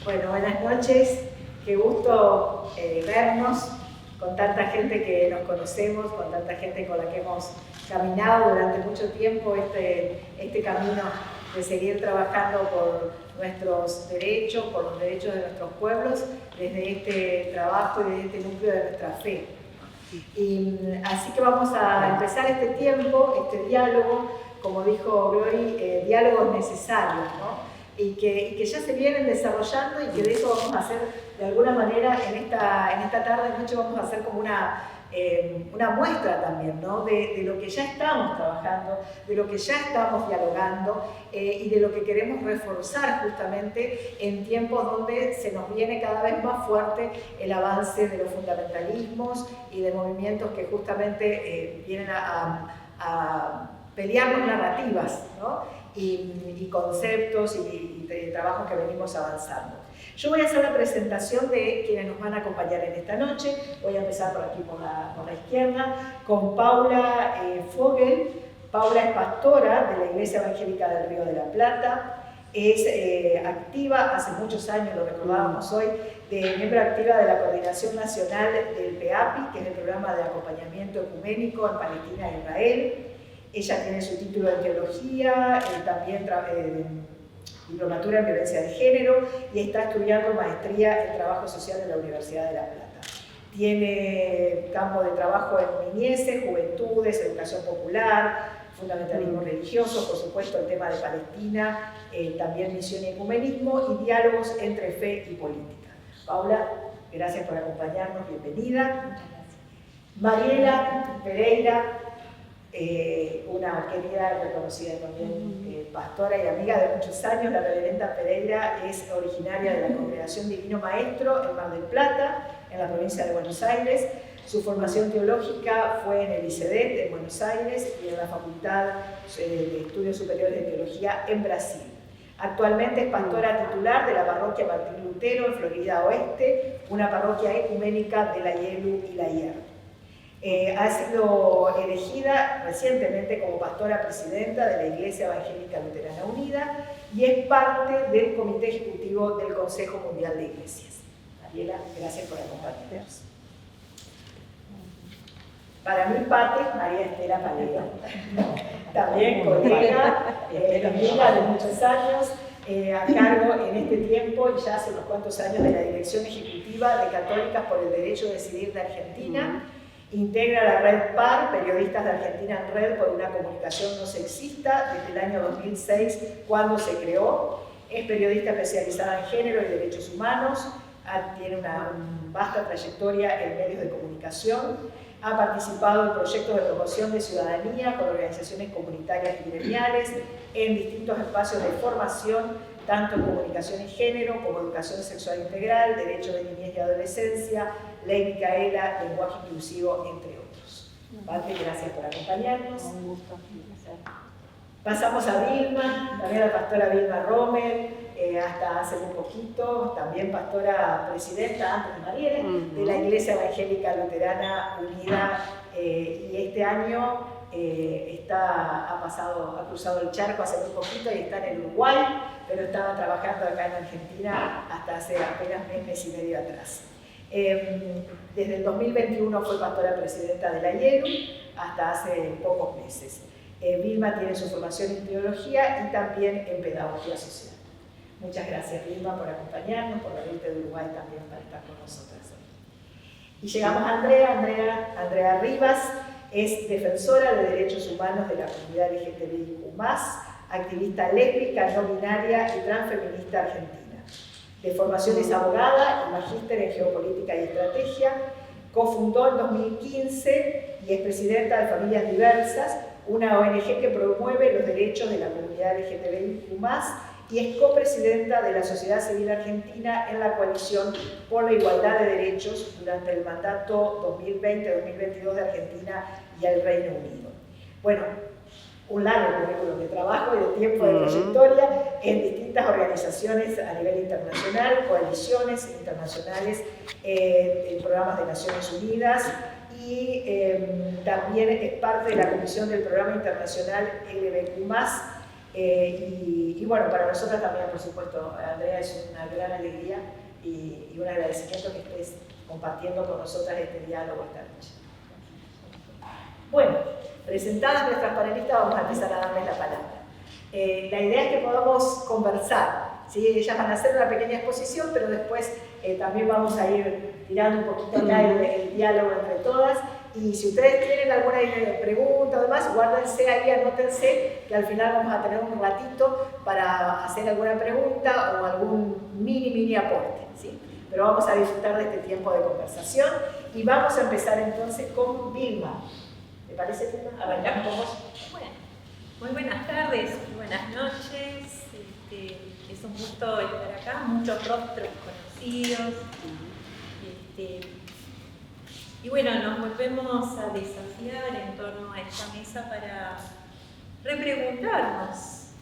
Bueno, buenas noches, qué gusto vernos con tanta gente que nos conocemos, con tanta gente con la que hemos caminado durante mucho tiempo este camino de seguir trabajando por nuestros derechos, por los derechos de nuestros pueblos, desde este trabajo y desde este núcleo de nuestra fe. Y así que vamos a empezar este tiempo, este diálogo, como dijo Glory, diálogos necesarios, ¿no? Y que ya se vienen desarrollando y que de eso vamos a hacer de alguna manera en esta tarde, noche vamos a hacer como una muestra también, ¿no? de lo que ya estamos trabajando, de lo que ya estamos dialogando y de lo que queremos reforzar justamente en tiempos donde se nos viene cada vez más fuerte el avance de los fundamentalismos y de movimientos que justamente vienen a pelearnos narrativas, ¿no? y conceptos y trabajos que venimos avanzando. Yo voy a hacer la presentación de quienes nos van a acompañar en esta noche. Voy a empezar por aquí, por la izquierda, con Paula Fogel. Paula es pastora de la Iglesia Evangélica del Río de la Plata. Es activa, hace muchos años, lo recordábamos hoy, miembro activa de la Coordinación Nacional del PEAPI, que es el Programa de Acompañamiento Ecuménico en Palestina e Israel. Ella tiene su título en teología, también diplomatura en violencia de género y está estudiando maestría en trabajo social en la Universidad de La Plata. Tiene campo de trabajo en niñeces, juventudes, educación popular, fundamentalismo religioso, por supuesto el tema de Palestina, también misión y ecumenismo y diálogos entre fe y política. Paula, gracias por acompañarnos, bienvenida. Mariela Pereira, una querida, reconocida también pastora y amiga de muchos años. La reverenda Pereira es originaria de la Congregación Divino Maestro en Mar del Plata, en la provincia de Buenos Aires. Su formación teológica fue en el ICEDET en Buenos Aires y en la Facultad de Estudios Superiores de Teología en Brasil. Actualmente es pastora titular de la parroquia Martín Lutero en Florida Oeste, una parroquia ecuménica de la IELU y la IER. Ha sido elegida recientemente como pastora presidenta de la Iglesia Evangélica Luterana Unida y es parte del Comité Ejecutivo del Consejo Mundial de Iglesias. Mariela, gracias por acompañarnos. Para mi parte, María Estela Palera, también colega, amiga de muchos años, a cargo en este tiempo y ya hace unos cuantos años de la Dirección Ejecutiva de Católicas por el Derecho a Decidir de Argentina. Integra la red PAR, Periodistas de Argentina en Red por una Comunicación No Sexista, desde el año 2006, cuando se creó. Es periodista especializada en género y derechos humanos, tiene una vasta trayectoria en medios de comunicación, ha participado en proyectos de promoción de ciudadanía con organizaciones comunitarias y gremiales, en distintos espacios de formación, tanto en comunicación y género como educación sexual integral, derechos de niñez y adolescencia, Ley Micaela, lenguaje inclusivo, entre otros. Pati, gracias por acompañarnos. Un gusto. Pasamos a Vilma, también la pastora Vilma Romer, hasta hace muy poquito, también pastora presidenta, antes de Mariela, de la Iglesia Evangélica Luterana Unida, y este año ha cruzado el charco hace muy poquito y está en el Uruguay, pero estaba trabajando acá en Argentina hasta hace apenas mes y medio atrás. Desde el 2021 fue pastora presidenta de la IELU hasta hace pocos meses. Vilma tiene su formación en teología y también en pedagogía social. Muchas gracias, Vilma, por acompañarnos, por venirte de Uruguay también para estar con nosotras hoy. Y llegamos a Andrea Rivas, es defensora de derechos humanos de la comunidad LGTBIQ+, activista lésbica, no binaria y transfeminista argentina. De formación es abogada y magíster en geopolítica y estrategia. Cofundó en 2015 y es presidenta de Familias Diversas, una ONG que promueve los derechos de la comunidad LGTBIQ+, y es copresidenta de la Sociedad Civil Argentina en la Coalición por la Igualdad de Derechos durante el mandato 2020-2022 de Argentina y el Reino Unido. Bueno, un largo currículum de trabajo y de tiempo de trayectoria en distintas organizaciones a nivel internacional, coaliciones internacionales, en programas de Naciones Unidas, y también es parte de la comisión del Programa Internacional LGBTQ+, Y bueno, para nosotros también, por supuesto, Andrea, es una gran alegría y un agradecimiento que estés compartiendo con nosotras este diálogo esta noche. Bueno, presentadas nuestras panelistas, vamos a empezar a darles la palabra. La idea es que podamos conversar, ¿sí? Ellas van a hacer una pequeña exposición, pero después también vamos a ir tirando un poquito acá el diálogo entre todas. Y si ustedes tienen alguna pregunta o demás, guárdense ahí, anótense, que al final vamos a tener un ratito para hacer alguna pregunta o algún mini aporte, ¿sí? Pero vamos a disfrutar de este tiempo de conversación y vamos a empezar entonces con Vilma. ¿Te parece, Vilma? Arrancamos con vos. Bueno, muy buenas tardes, muy buenas noches. Es un gusto estar acá, muchos rostros conocidos. Y bueno, nos volvemos a desafiar en torno a esta mesa para repreguntarnos.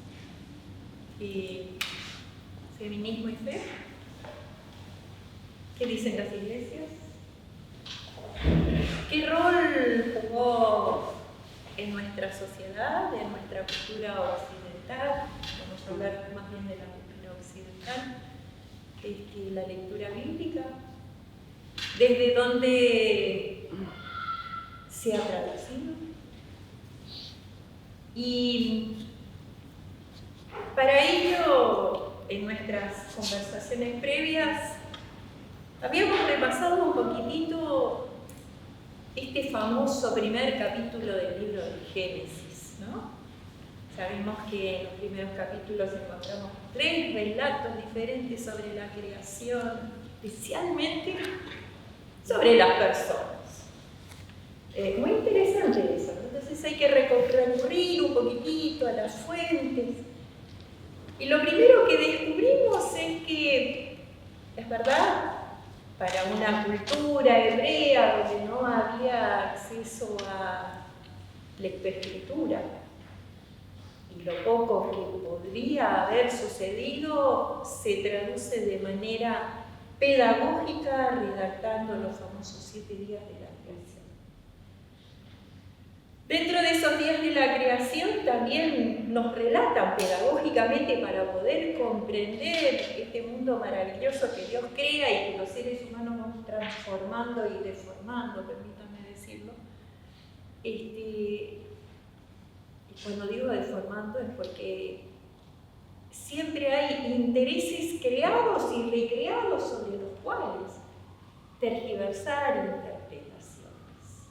¿Feminismo y fe? ¿Qué dicen las iglesias? ¿Qué rol jugó en nuestra sociedad, en nuestra cultura occidental? Vamos a hablar más bien de la cultura occidental. La lectura bíblica. ¿Desde dónde se ha traducido? Y para ello, en nuestras conversaciones previas, habíamos repasado un poquitito este famoso primer capítulo del libro de Génesis, ¿no? Sabemos que en los primeros capítulos encontramos 3 relatos diferentes sobre la creación, especialmente sobre las personas. Muy interesante eso, ¿no? Entonces hay que recurrir un poquitito a las fuentes. Y lo primero que descubrimos es que, es verdad, para una cultura hebrea donde no había acceso a lectoescritura, y lo poco que podría haber sucedido se traduce de manera pedagógica redactando los famosos 7 días de la creación. Dentro de esos días de la creación también nos relatan pedagógicamente para poder comprender este mundo maravilloso que Dios crea y que los seres humanos vamos transformando y deformando, permítanme decirlo. Y cuando digo deformando es porque siempre hay intereses creados y recreados sobre los cuales tergiversar interpretaciones.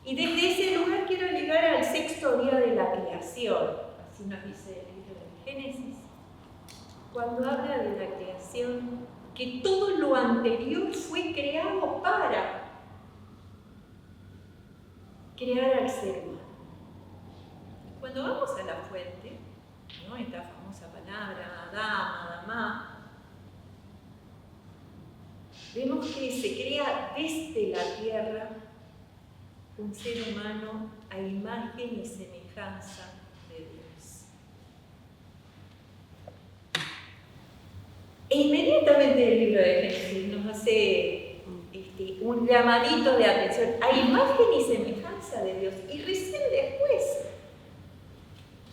Y desde ese lugar quiero llegar al 6.º día de la creación, así nos dice el libro de Génesis, cuando habla de la creación, que todo lo anterior fue creado para crear al ser humano. Cuando vamos a la fuente, ¿no? Esta famosa palabra, Adán, Adamá, vemos que se crea desde la tierra un ser humano a imagen y semejanza de Dios. E inmediatamente el libro de Génesis nos hace un llamadito de atención a imagen y semejanza de Dios. Y recién después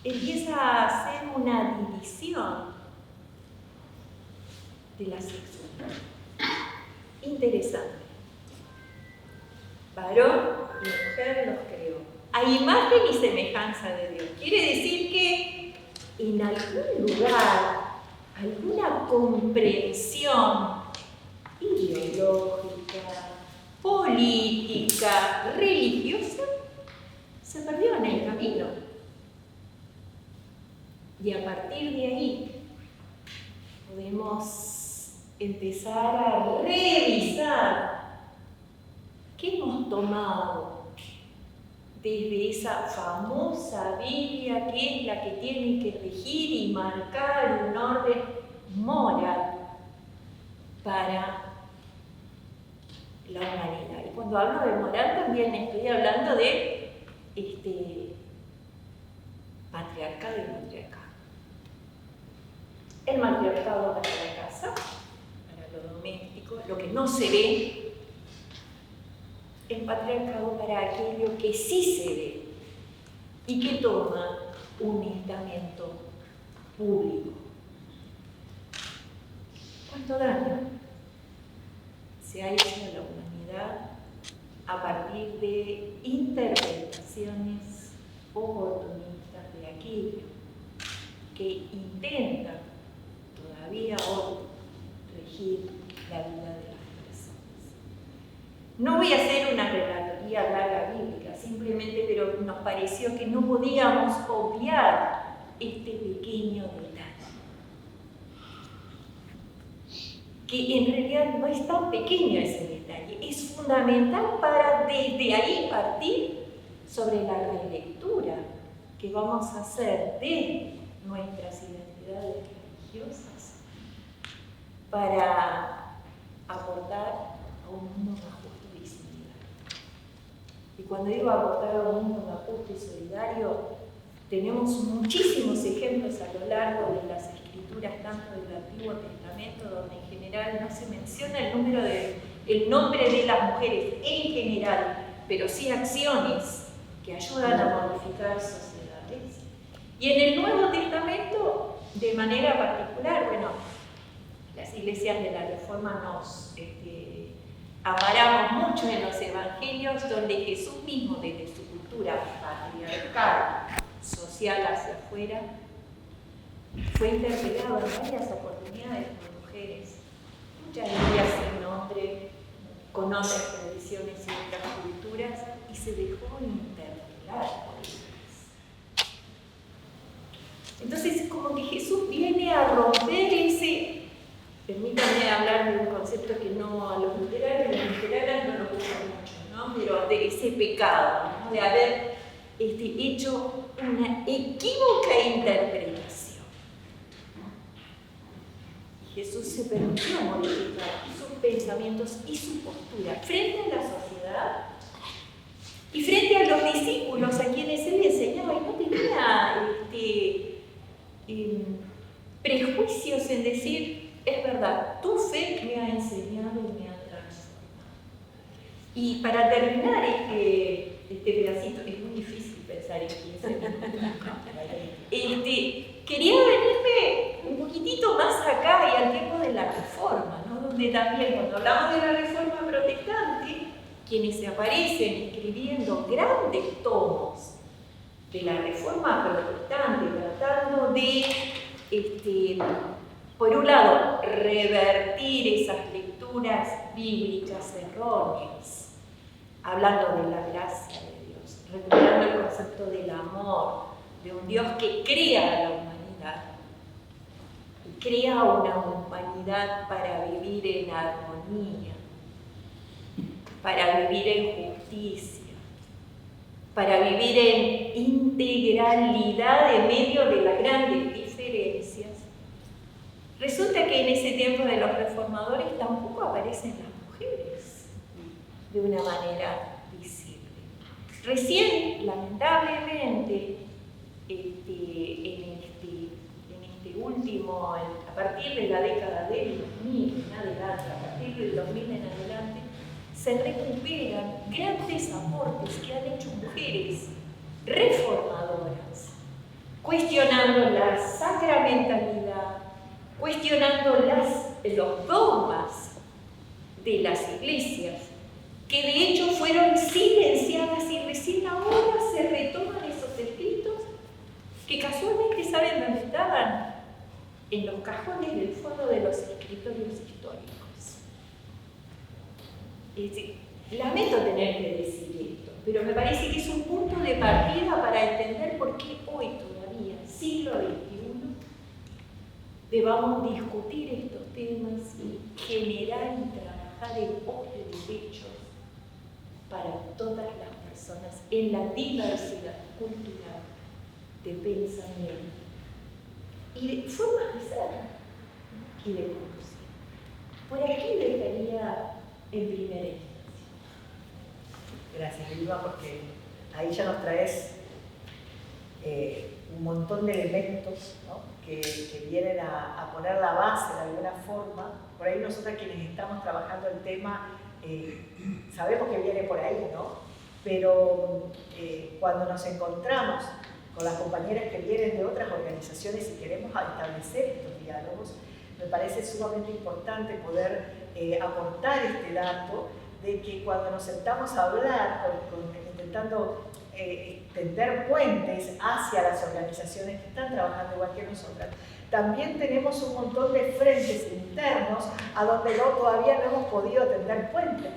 empieza a hacer una división de la sexualidad. Interesante. Varón y mujer los creó a imagen y semejanza de Dios. Quiere decir que en algún lugar, alguna comprensión ideológica, política, religiosa, se perdió en el camino. Y a partir de ahí podemos empezar a revisar qué hemos tomado desde esa famosa Biblia que es la que tiene que regir y marcar un orden moral para la humanidad. Y cuando hablo de moral también estoy hablando de patriarcado y matriarcado. El matriarcado para la casa, para lo doméstico, lo que no se ve. El patriarcado para aquello que sí se ve y que toma un estamento público. ¿Cuánto daño se ha hecho a la humanidad a partir de interpretaciones oportunistas de aquello que intenta todavía hoy regir la vida de las personas? No voy a hacer una relatoría larga bíblica, simplemente, pero nos pareció que no podíamos obviar este pequeño detalle, que en realidad no es tan pequeño ese detalle, es fundamental para desde ahí partir sobre la relectura que vamos a hacer de nuestras identidades religiosas para aportar a un mundo más justo y solidario. Y cuando digo aportar a un mundo más justo y solidario, tenemos muchísimos ejemplos a lo largo de las escrituras, tanto del Antiguo Testamento, donde en general no se menciona el nombre de las mujeres en general, pero sí acciones que ayudan a modificar sociedades. Y en el Nuevo Testamento, de manera particular, bueno, las iglesias de la Reforma nos amparamos mucho en los evangelios, donde Jesús mismo, desde su cultura patriarcal, social hacia afuera, fue interpelado en varias oportunidades por mujeres, muchas de ellas sin nombre, con otras tradiciones y otras culturas, y se dejó interpelar por ellas. Entonces, como que Jesús viene a romper ese, permítanme hablar de un concepto que no a los luteranos no lo usan mucho, ¿no? Pero de ese pecado, ¿no? De haber hecho una equívoca interpretación. Jesús se permitió modificar sus pensamientos y su postura frente a la sociedad y frente a los discípulos a quienes él enseñaba, y no tenía prejuicios en decir, es verdad, tu fe me ha enseñado y me ha transformado. Y para terminar este pedacito, es muy difícil pensar en 15 minutos, quería venirme un poquitito más acá y al tiempo de la Reforma, ¿no? Donde también cuando hablamos de la Reforma protestante, quienes se aparecen escribiendo grandes tomos de la Reforma protestante, tratando de, por un lado, revertir esas lecturas bíblicas erróneas, hablando de la gracia de Dios, recuperando el concepto del amor, de un Dios que crea a la humanidad, y crea una humanidad para vivir en armonía, para vivir en justicia, para vivir en integralidad en medio de las grandes diferencias. Resulta que en ese tiempo de los reformadores tampoco aparecen las mujeres de una manera visible. Recién, lamentablemente, a partir de la década del 2000 en adelante, a partir del 2000 en adelante, se recuperan grandes aportes que han hecho mujeres reformadoras, cuestionando la sacramentalidad, cuestionando los dogmas de las iglesias, que de hecho fueron silenciadas y recién ahora se retoman esos escritos que casualmente saben dónde estaban, en los cajones del fondo de los escritorios históricos. Es decir, lamento tener que decir esto, pero me parece que es un punto de partida para entender por qué hoy todavía, siglo XXI, debamos discutir estos temas y generar y trabajar en pos de derechos para todas las personas en la diversidad cultural de pensamiento y de formas de ser y de conocer. Por aquí dejaría en primera instancia. Gracias, Vilma, porque ahí ya nos traes un montón de elementos, ¿no? que vienen a poner la base de alguna forma. Por ahí nosotros quienes estamos trabajando el tema sabemos que viene por ahí, ¿no? Pero cuando nos encontramos con las compañeras que vienen de otras organizaciones y queremos establecer estos diálogos, me parece sumamente importante poder aportar este dato de que cuando nos sentamos a hablar, intentando tender puentes hacia las organizaciones que están trabajando igual que nosotras, también tenemos un montón de frentes internos a donde todavía no hemos podido tender puentes.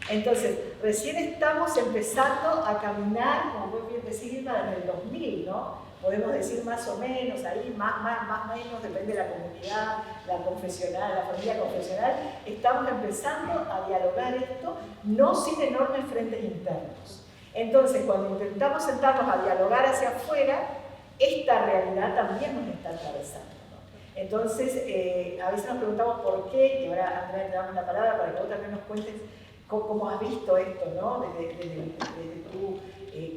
Entonces, recién estamos empezando a caminar, como vos bien decís, Irma, desde el 2000, ¿no? Podemos decir más o menos, ahí más o menos, depende de la comunidad, la confesional, la familia confesional, estamos empezando a dialogar esto, no sin enormes frentes internos. Entonces, cuando intentamos sentarnos a dialogar hacia afuera, esta realidad también nos está atravesando, ¿no? Entonces, a veces nos preguntamos por qué, y ahora Andrea te damos la palabra para que vos también nos cuentes cómo has visto esto, ¿no? Desde tu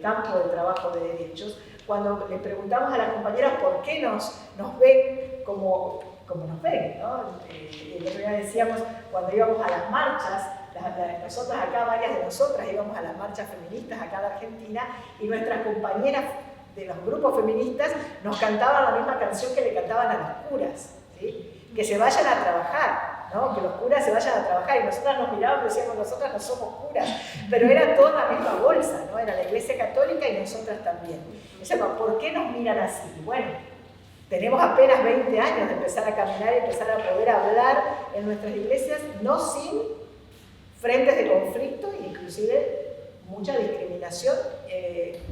campo de trabajo de derechos. Cuando le preguntamos a las compañeras por qué nos ven como nos ven, ¿no? El otro día decíamos, cuando íbamos a las marchas, nosotras acá, varias de nosotras íbamos a las marchas feministas acá de Argentina y nuestras compañeras de los grupos feministas nos cantaban la misma canción que le cantaban a los curas, ¿sí? Que se vayan a trabajar, ¿no? Que los curas se vayan a trabajar, y nosotras nos mirábamos y decíamos, nosotras no somos curas, pero era toda la misma bolsa, ¿no? Era la Iglesia Católica y nosotras también. O sea, ¿por qué nos miran así? Bueno, tenemos apenas 20 años de empezar a caminar y empezar a poder hablar en nuestras iglesias, no sin frentes de conflicto e inclusive mucha discriminación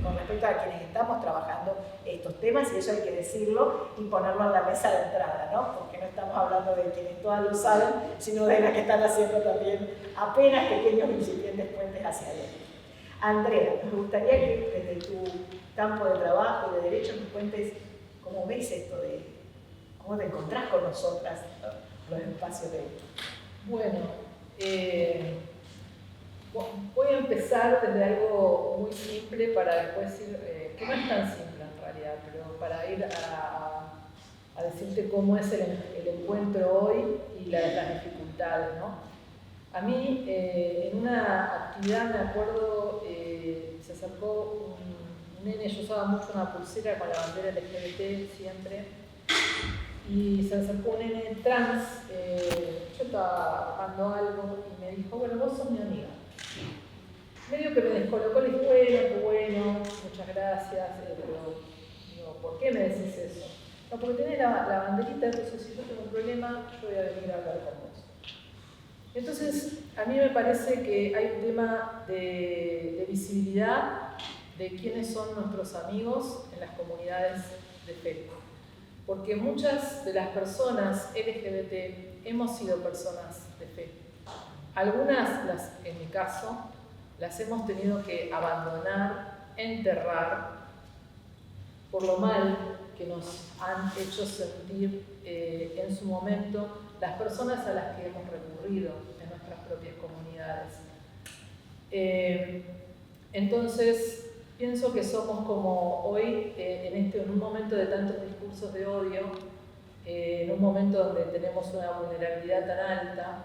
con respecto a quienes estamos trabajando estos temas, y eso hay que decirlo y ponerlo en la mesa de entrada, ¿no? Porque no estamos hablando de quienes todas lo saben, sino de las que están haciendo también apenas pequeños incipientes puentes hacia adentro. Andrea, nos gustaría que desde tu campo de trabajo, de derecho, nos cuentes cómo ves esto, cómo te encontrás con nosotras, ¿no? Los espacios de... Bueno, voy a empezar desde algo muy simple para después ir, que no es tan simple en realidad, pero para ir a decirte cómo es el encuentro hoy y las dificultades, ¿no? A mí, en una actividad, me acuerdo, se acercó un nene, yo usaba mucho una pulsera con la bandera LGBT siempre, y se acercó un nene trans, yo estaba bajando algo y me dijo, bueno, vos sos mi amiga. Medio que me descolocó, le dije, qué bueno, muchas gracias, pero digo, ¿por qué me decís eso? No, porque tenés la banderita, entonces si yo tengo un problema, yo voy a venir a hablar con vos. Entonces, a mí me parece que hay un tema de visibilidad de quiénes son nuestros amigos en las comunidades de fe. Porque muchas de las personas LGBT hemos sido personas de fe. Algunas, en mi caso, las hemos tenido que abandonar, enterrar, por lo mal que nos han hecho sentir en su momento las personas a las que hemos recurrido en nuestras propias comunidades. Entonces, pienso que somos como hoy, en un momento de tantos discursos de odio, en un momento donde tenemos una vulnerabilidad tan alta,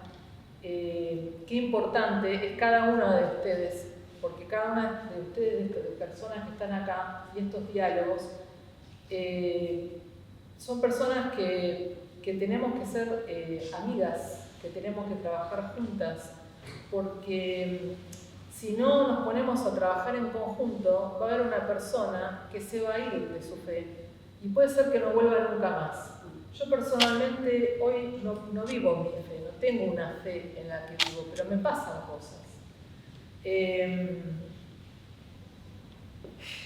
qué importante es cada uno de ustedes, porque cada una de ustedes, de personas que están acá, y estos diálogos, son personas que tenemos que ser amigas, que tenemos que trabajar juntas, porque si no nos ponemos a trabajar en conjunto, va a haber una persona que se va a ir de su fe, y puede ser que no vuelva nunca más. Yo personalmente hoy no vivo mi fe, no tengo una fe en la que vivo, pero me pasan cosas.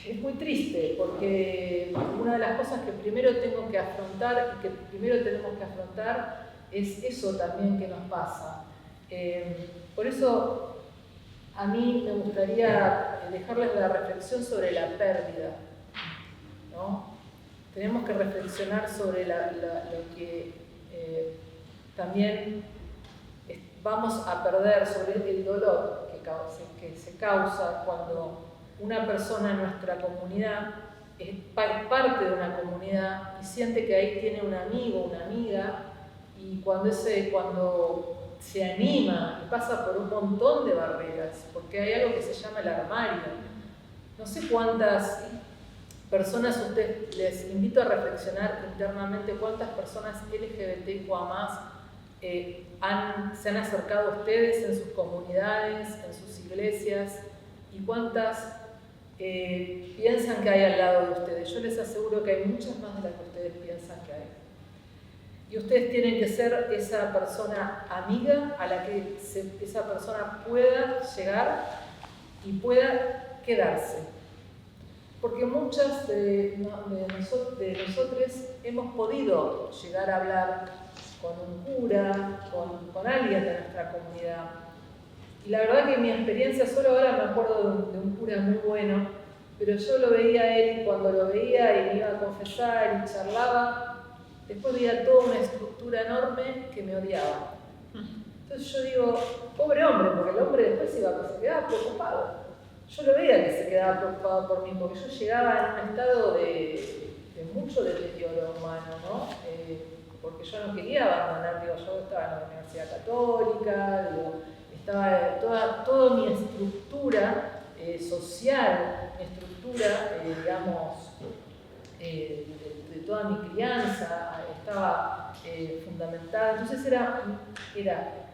Es muy triste porque una de las cosas que primero tengo que afrontar y que primero tenemos que afrontar es eso también que nos pasa. Por eso a mí me gustaría dejarles la reflexión sobre la pérdida, ¿no? Tenemos que reflexionar sobre lo que también vamos a perder, sobre el dolor que se causa cuando una persona en nuestra comunidad es parte de una comunidad y siente que ahí tiene un amigo, una amiga, y cuando se anima y pasa por un montón de barreras, porque hay algo que se llama el armario. No sé cuántas personas, les invito a reflexionar internamente cuántas personas LGBTQA+, se han acercado a ustedes en sus comunidades, en sus iglesias, y cuántas piensan que hay al lado de ustedes. Yo les aseguro que hay muchas más de las que ustedes piensan que hay. Y ustedes tienen que ser esa persona amiga a la que esa persona pueda llegar y pueda quedarse. Porque muchas de nosotros hemos podido llegar a hablar con un cura, con alguien de nuestra comunidad. Y la verdad que mi experiencia, solo ahora me acuerdo de un cura muy bueno, pero yo lo veía a él y cuando lo veía y me iba a confesar y charlaba, después veía toda una estructura enorme que me odiaba. Entonces yo digo, pobre hombre, porque el hombre después se quedaba preocupado. Yo lo veía que se quedaba preocupado por mí, porque yo llegaba en un estado de mucho deterioro humano, ¿no? Porque yo no quería abandonar, yo estaba en la Universidad Católica, estaba toda mi estructura social, mi estructura, de toda mi crianza, estaba fundamentada. Entonces era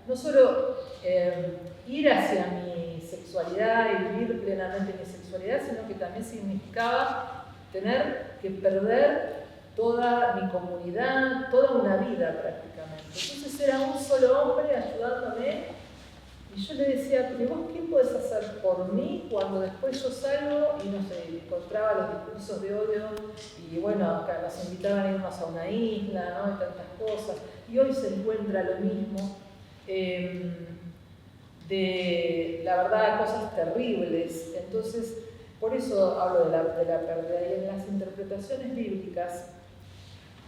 no solo ir hacia mi sexualidad y vivir plenamente mi sexualidad, sino que también significaba tener que perder toda mi comunidad, toda una vida prácticamente. Entonces era un solo hombre ayudándome y yo le decía, pero vos qué podés hacer por mí cuando después yo salgo y no sé, encontraba los discursos de odio y bueno, acá nos invitaban a irnos a una isla, ¿no? Y tantas cosas. Y hoy se encuentra lo mismo. La verdad, cosas terribles. Entonces, por eso hablo de la pérdida. Y en las interpretaciones bíblicas,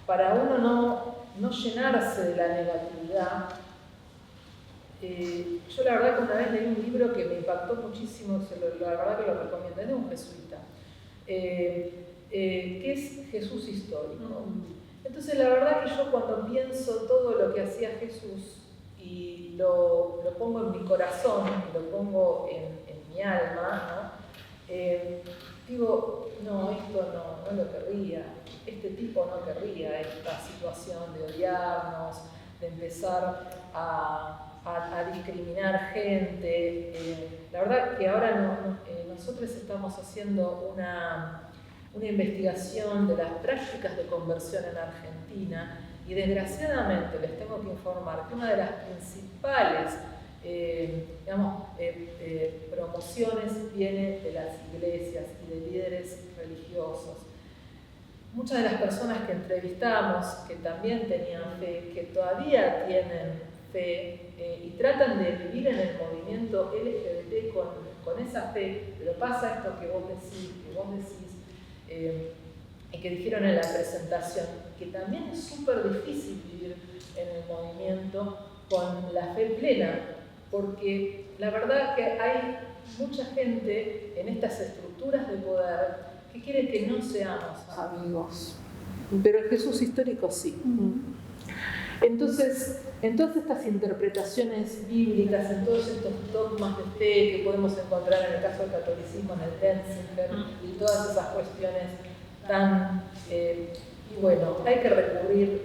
para uno no llenarse de la negatividad, yo la verdad que una vez leí un libro que me impactó muchísimo, la verdad que lo recomiendo, es de un jesuita, que es Jesús histórico. Entonces la verdad que yo cuando pienso todo lo que hacía Jesús y lo pongo en mi corazón, lo pongo en mi alma, ¿no? Digo, no, esto no lo querría, este tipo no querría esta situación de odiarnos, de empezar a discriminar gente. La verdad que ahora nosotros estamos haciendo una investigación de las prácticas de conversión en Argentina y desgraciadamente les tengo que informar que una de las principales promociones viene de las iglesias y de líderes religiosos. Muchas de las personas que entrevistamos, que también tenían fe, que todavía tienen fe y tratan de vivir en el movimiento LGBT con esa fe, pero pasa esto que vos decís, y que dijeron en la presentación, que también es súper difícil vivir en el movimiento con la fe plena, porque la verdad que hay mucha gente en estas estructuras de poder que quiere que no seamos amigos, pero el Jesús histórico sí. Entonces, en todas estas interpretaciones bíblicas, en todos estos dogmas de fe que podemos encontrar en el caso del catolicismo, en el Denzinger y todas esas cuestiones tan... y bueno, hay que recurrir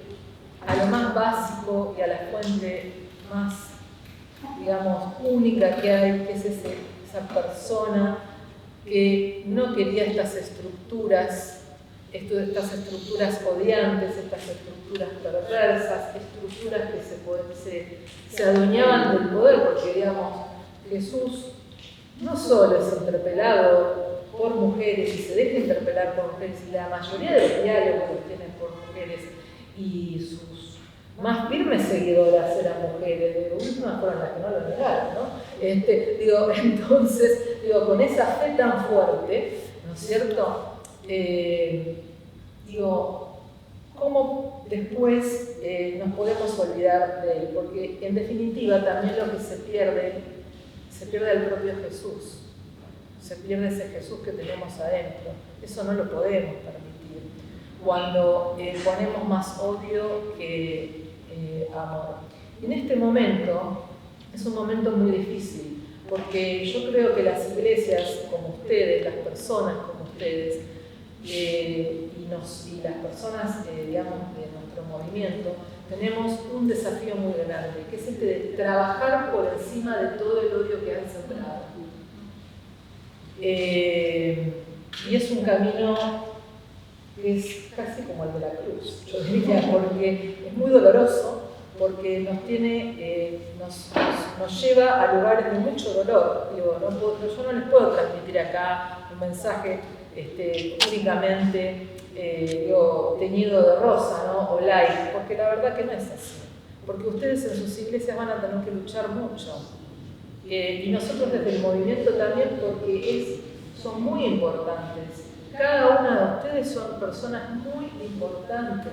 a lo más básico y a la fuente más, digamos, única que hay, que es esa persona que no quería estas estructuras odiantes, estas estructuras perversas, estructuras que se adueñaban del poder, porque digamos, Jesús no solo es interpelado por mujeres y se deja interpelar por mujeres, y la mayoría de los diálogos los tienen por mujeres, y sus más firmes seguidoras eran mujeres, de últimas fueron las que no lo negaron, ¿no? Entonces, con esa fe tan fuerte, ¿no es cierto? ¿Cómo después nos podemos olvidar de él? Porque en definitiva también lo que se pierde el propio Jesús, se pierde ese Jesús que tenemos adentro. Eso no lo podemos permitir cuando ponemos más odio que amor. En este momento es un momento muy difícil, porque yo creo que las iglesias como ustedes, las personas como ustedes, y las personas, digamos, de nuestro movimiento, tenemos un desafío muy grande, que es este de trabajar por encima de todo el odio que han sembrado. Y es un camino que es casi como el de la cruz, yo diría, porque es muy doloroso, porque nos lleva a lugares de mucho dolor. Digo, yo no les puedo transmitir acá un mensaje únicamente teñido de rosa, ¿no? O light, porque la verdad que no es así. Porque ustedes en sus iglesias van a tener que luchar mucho. Y nosotros desde el movimiento también, porque son muy importantes. Cada una de ustedes son personas muy importantes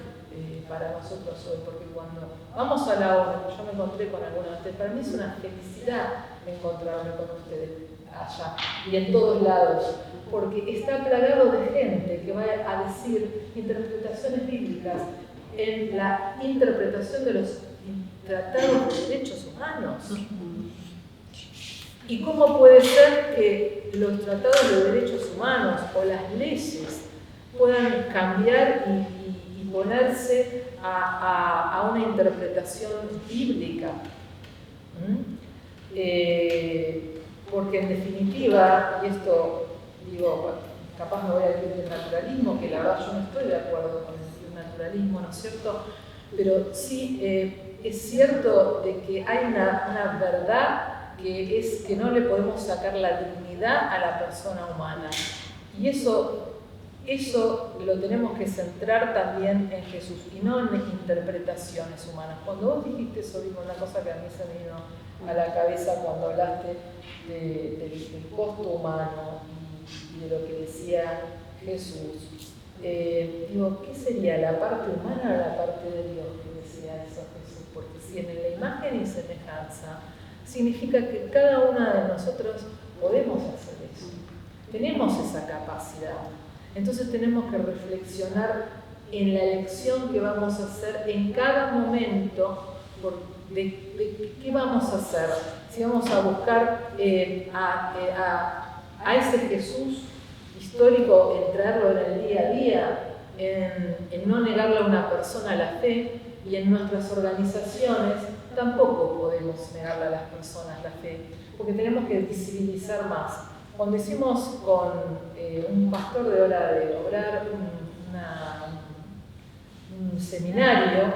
para nosotros hoy, porque cuando vamos a la ONU, yo me encontré con algunos de ustedes, para mí es una felicidad encontrarme con ustedes allá y en todos lados, porque está plagado de gente que va a decir interpretaciones bíblicas en la interpretación de los tratados de derechos humanos. ¿Y cómo puede ser que los tratados de derechos humanos o las leyes puedan cambiar y ponerse a una interpretación bíblica? Porque en definitiva, y esto digo, capaz me voy a decir del naturalismo, que la verdad yo no estoy de acuerdo con el naturalismo, ¿no es cierto? Pero sí es cierto de que hay una verdad que es que no le podemos sacar la dignidad a la persona humana. Y eso lo tenemos que centrar también en Jesús y no en interpretaciones humanas. Cuando vos dijiste eso, digo una cosa que a mí se me vino a la cabeza cuando hablaste del costo humano y de lo que decía Jesús. Digo, ¿qué sería la parte humana o la parte de Dios que decía eso Jesús? Porque si en la imagen y semejanza significa que cada una de nosotros podemos hacer eso. Tenemos esa capacidad. Entonces tenemos que reflexionar en la elección que vamos a hacer en cada momento de qué vamos a hacer. Si vamos a buscar a ese Jesús histórico, en traerlo en el día a día, en no negarle a una persona la fe, y en nuestras organizaciones tampoco podemos negarle a las personas la fe, porque tenemos que visibilizar más. Cuando hicimos con un pastor de Hora de Obrar un seminario,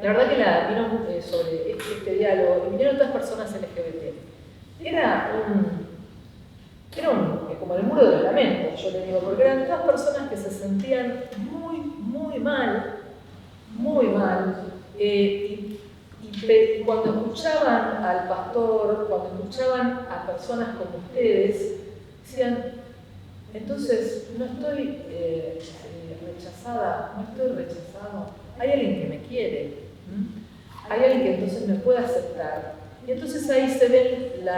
la verdad que vino sobre este diálogo y vinieron otras personas LGBT. Era como el muro del lamento, yo le digo, porque eran todas personas que se sentían muy mal, y cuando escuchaban al pastor, cuando escuchaban a personas como ustedes, decían, entonces no estoy rechazada, no estoy rechazado, hay alguien que me quiere, hay alguien que entonces me puede aceptar. Y entonces ahí se ven el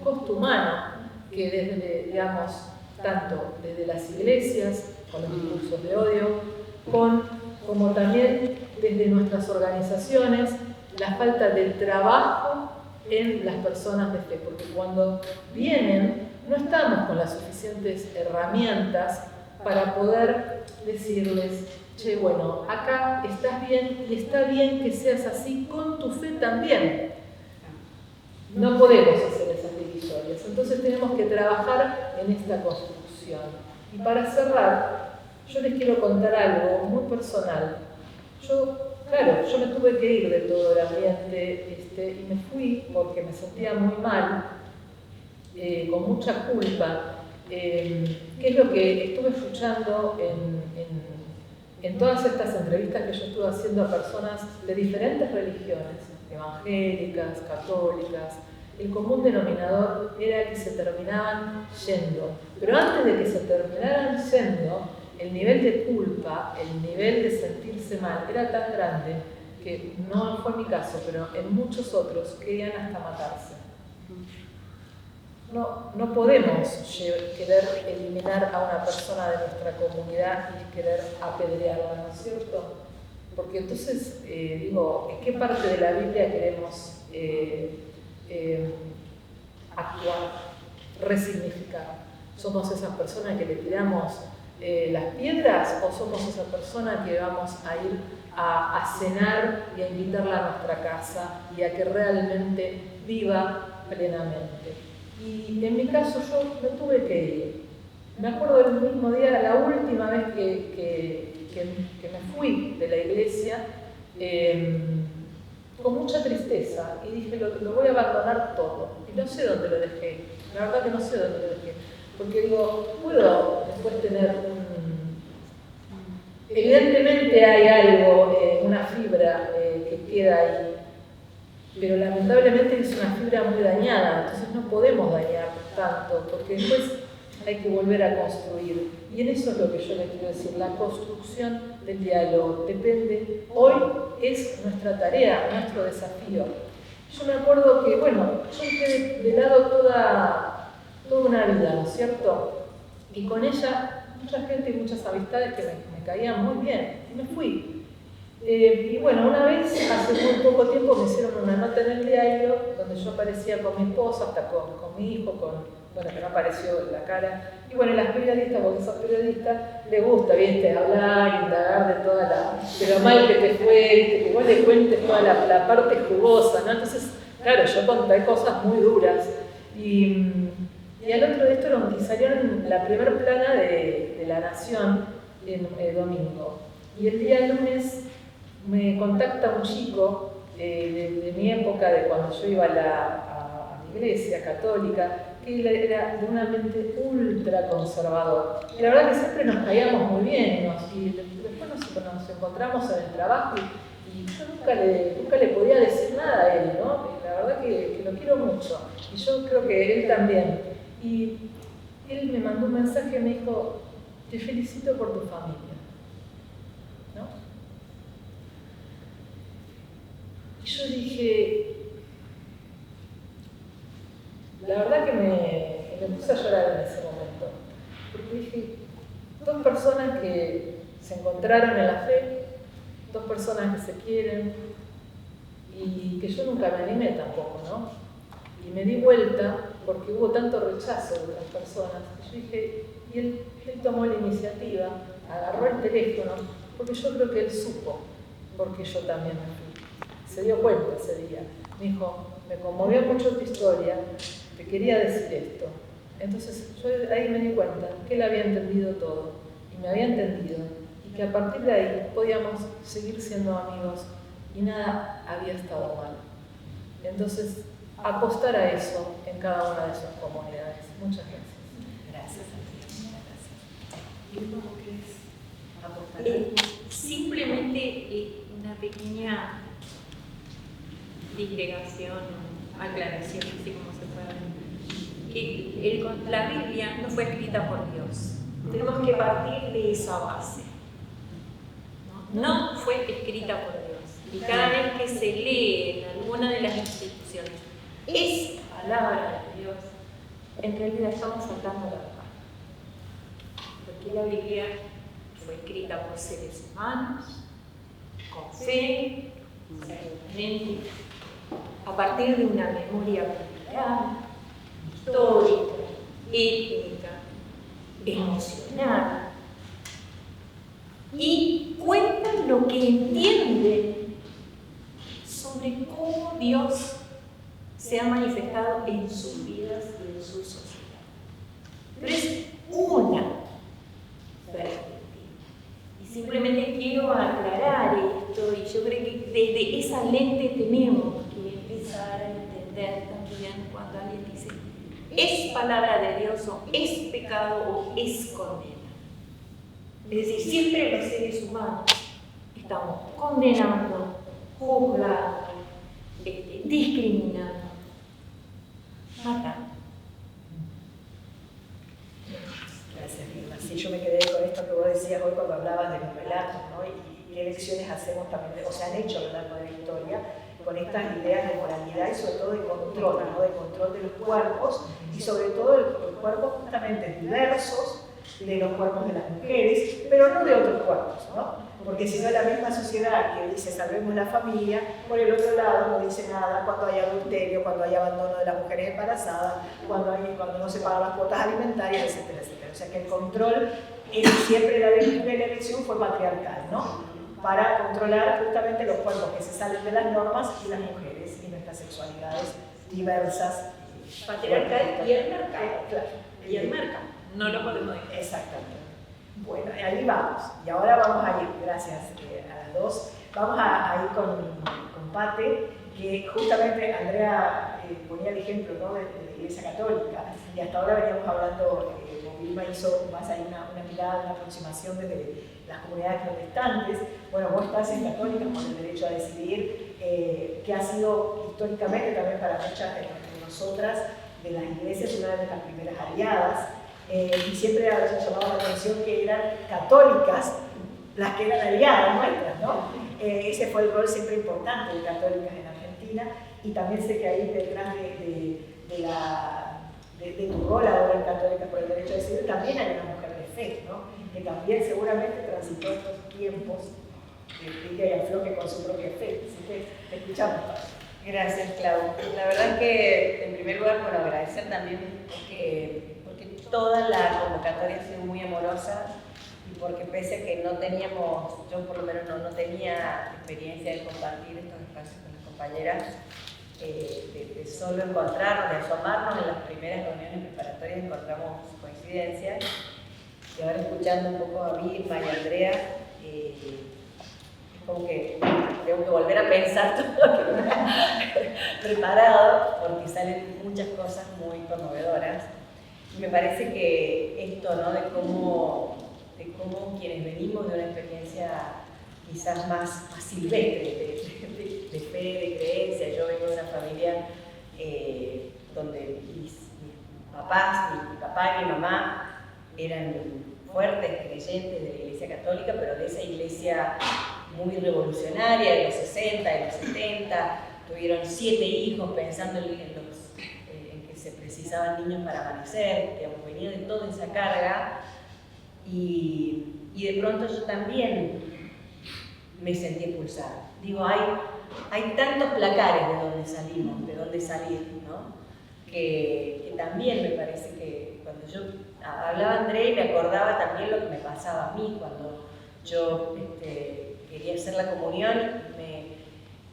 costo humano que desde, tanto desde las iglesias, con los discursos de odio, como también desde nuestras organizaciones, la falta de trabajo en las personas de fe, porque cuando vienen no estamos con las suficientes herramientas para poder decirles, che, bueno, acá estás bien y está bien que seas así con tu fe también. No podemos hacer esas divisorias, entonces tenemos que trabajar en esta construcción. Y para cerrar, yo les quiero contar algo muy personal. Yo me tuve que ir de todo el ambiente y me fui porque me sentía muy mal, con mucha culpa, que es lo que estuve escuchando en todas estas entrevistas que yo estuve haciendo a personas de diferentes religiones, evangélicas, católicas. El común denominador era que se terminaban yendo. Pero antes de que se terminaran yendo, el nivel de culpa, el nivel de sentirse mal era tan grande que no fue mi caso, pero en muchos otros querían hasta matarse. No podemos querer eliminar a una persona de nuestra comunidad y querer apedrearla, ¿no es cierto? Porque entonces, ¿en qué parte de la Biblia queremos actuar, resignificar? ¿Somos esas personas que le tiramos las piedras o somos esa persona que vamos a ir a cenar y a invitarla a nuestra casa y a que realmente viva plenamente? Y en mi caso yo me tuve que ir. Me acuerdo del mismo día, la última vez que me fui de la iglesia, con mucha tristeza, y dije, lo voy a abandonar todo. Y no sé dónde lo dejé, la verdad que no sé dónde lo dejé. Porque digo, puedo después tener evidentemente hay algo, una fibra que queda ahí, pero lamentablemente es una fibra muy dañada, entonces no podemos dañar tanto, porque después hay que volver a construir. Y en eso es lo que yo les quiero decir, la construcción del diálogo depende, hoy es nuestra tarea, nuestro desafío. Yo me acuerdo que, bueno, yo dejé de lado toda una vida, ¿no es cierto? Y con ella mucha gente y muchas amistades que me caían muy bien, y me fui. Y bueno, una vez, hace muy poco tiempo, me hicieron una nota en el diario donde yo aparecía con mi esposa, hasta con mi hijo, bueno, que no apareció la cara. Y bueno, las periodistas, porque sos periodista, le gusta, viste, hablar, indagar de de lo mal que te fue, que vos le cuentes toda la parte jugosa, ¿no? Entonces, claro, yo conté cosas muy duras. Y al otro de esto salió en la primera plana de La Nación en domingo. Y el día lunes me contacta un chico de mi época, de cuando yo iba a la iglesia católica, que era de una mente ultra conservador. Y la verdad que siempre nos caíamos muy bien, y después nos encontramos en el trabajo y yo nunca le podía decir nada a él, ¿no? La verdad que lo quiero mucho, y yo creo que él también. Y él me mandó un mensaje y me dijo, te felicito por tu familia, ¿no? Y yo dije, la verdad que me puse a llorar en ese momento, porque dije, dos personas que se encontraron en la fe, dos personas que se quieren, y que yo nunca me animé tampoco, ¿no? Y me di vuelta porque hubo tanto rechazo de otras personas. Y yo dije, y él tomó la iniciativa, agarró el teléfono, porque yo creo que él supo, porque yo también me fui. Se dio cuenta ese día. Me dijo, me conmovió mucho tu historia, te quería decir esto. Entonces yo ahí me di cuenta que él había entendido todo, y me había entendido, y que a partir de ahí podíamos seguir siendo amigos, y nada había estado mal. Entonces, apostar a eso en cada una de sus comunidades. Muchas gracias. Gracias, Andrea. Gracias. ¿Y cómo querés apostar? Simplemente una pequeña disgregación, aclaración, así como se puede. La Biblia no fue escrita por Dios. Tenemos que partir de esa base. No fue escrita por Dios. Y cada vez que se lee en alguna de las instituciones es palabra de Dios, en realidad estamos faltando la verdad. Porque la Biblia fue escrita por seres humanos, con fe, sinceramente, a partir de una memoria cultural, histórica, étnica, emocional, y cuentan lo que entienden sobre cómo Dios se ha manifestado en sus vidas y en su sociedad. Pero es una perspectiva. Y simplemente quiero aclarar esto, y yo creo que desde esa lente tenemos que empezar a entender también cuando alguien dice es palabra de Dios o es pecado o es condena. Es decir, siempre los seres humanos estamos condenando, juzgando, discriminando, matando. Gracias, Irma. Sí, yo me quedé con esto que vos decías hoy cuando hablabas de los relatos, ¿no? Y qué lecciones hacemos también, o se han hecho a lo largo de la historia, con estas ideas de moralidad y sobre todo de control, ¿no? De control de los cuerpos, y sobre todo de los cuerpos justamente diversos, de los cuerpos de las mujeres, pero no de otros cuerpos, ¿no? Porque si no, la misma sociedad que dice salvemos la familia, por el otro lado no dice nada cuando hay adulterio, cuando hay abandono de las mujeres embarazadas, cuando no se pagan las cuotas alimentarias, etcétera, etcétera. O sea que el control, siempre la elección fue patriarcal, ¿no? Para controlar justamente los cuerpos que se salen de las normas y las mujeres y nuestras sexualidades diversas. Patriarcal y el mercado. Claro. Y el mercado. No lo podemos dejar. Exactamente. Bueno, ahí vamos. Y ahora vamos a ir, gracias a las dos, vamos a ir con Pate, que justamente Andrea ponía el ejemplo, ¿no?, de la Iglesia Católica, y hasta ahora veníamos hablando, Vilma hizo más ahí una mirada, una aproximación desde las comunidades protestantes. Bueno, vos estás en católica con el derecho a decidir, que ha sido históricamente también para muchas de nosotras, de las iglesias, una de las primeras aliadas. Y siempre ha llamado la atención que eran católicas las que eran aliadas nuestras, ¿no? Ese fue el rol siempre importante de católicas en Argentina, y también sé que ahí detrás de tu rol ahora en Católicas por el Derecho a Decidir también hay una mujer de fe, ¿no?, que también seguramente transitó estos tiempos de que y afloje con su propia fe. Así que te escuchamos, Pablo. Gracias, Clau. La verdad es que, en primer lugar, bueno, agradecer también porque toda la convocatoria ha sido muy amorosa, y porque pese a que no teníamos, yo por lo menos no tenía experiencia de compartir estos espacios con las compañeras, de solo encontrarnos, de asomarnos en las primeras reuniones preparatorias, encontramos coincidencias. Y ahora escuchando un poco a Vilma y a Andrea, es como que tengo que volver a pensar todo lo que me ha preparado, porque salen muchas cosas muy conmovedoras. Y me parece que esto, ¿no?, de cómo quienes venimos de una experiencia quizás más silvestre, de fe, de creencia. Yo vengo de una familia donde mis papás, mi papá y mi mamá eran fuertes creyentes de la Iglesia Católica, pero de esa iglesia muy revolucionaria de los 60, de los 70. Tuvieron 7 hijos pensando en que se precisaban niños para amanecer, digamos, venía de toda esa carga, y de pronto yo también me sentí impulsada. Digo, hay tantos placares de donde salimos, de donde salir, ¿no?, que también me parece que cuando yo hablaba André, me acordaba también lo que me pasaba a mí cuando yo quería hacer la comunión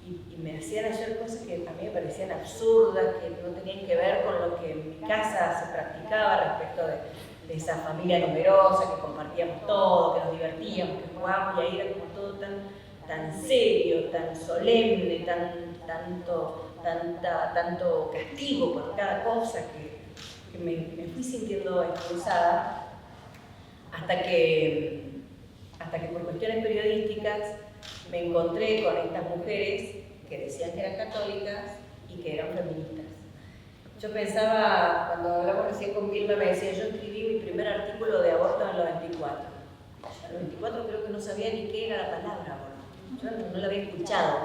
y me hacían hacer cosas que a mí me parecían absurdas, que no tenían que ver con lo que en mi casa se practicaba respecto de esa familia numerosa, que compartíamos todo, que nos divertíamos, que jugábamos, y ahí era como todo tan serio, tan solemne, tanto castigo por cada cosa, que me fui sintiendo expulsada, hasta que por cuestiones periodísticas me encontré con estas mujeres que decían que eran católicas y que eran feministas. Yo pensaba, cuando hablamos recién con Vilma, me decía, yo escribí mi primer artículo de aborto en el 94. En el 94 creo que no sabía ni qué era la palabra aborto. Yo no la había escuchado.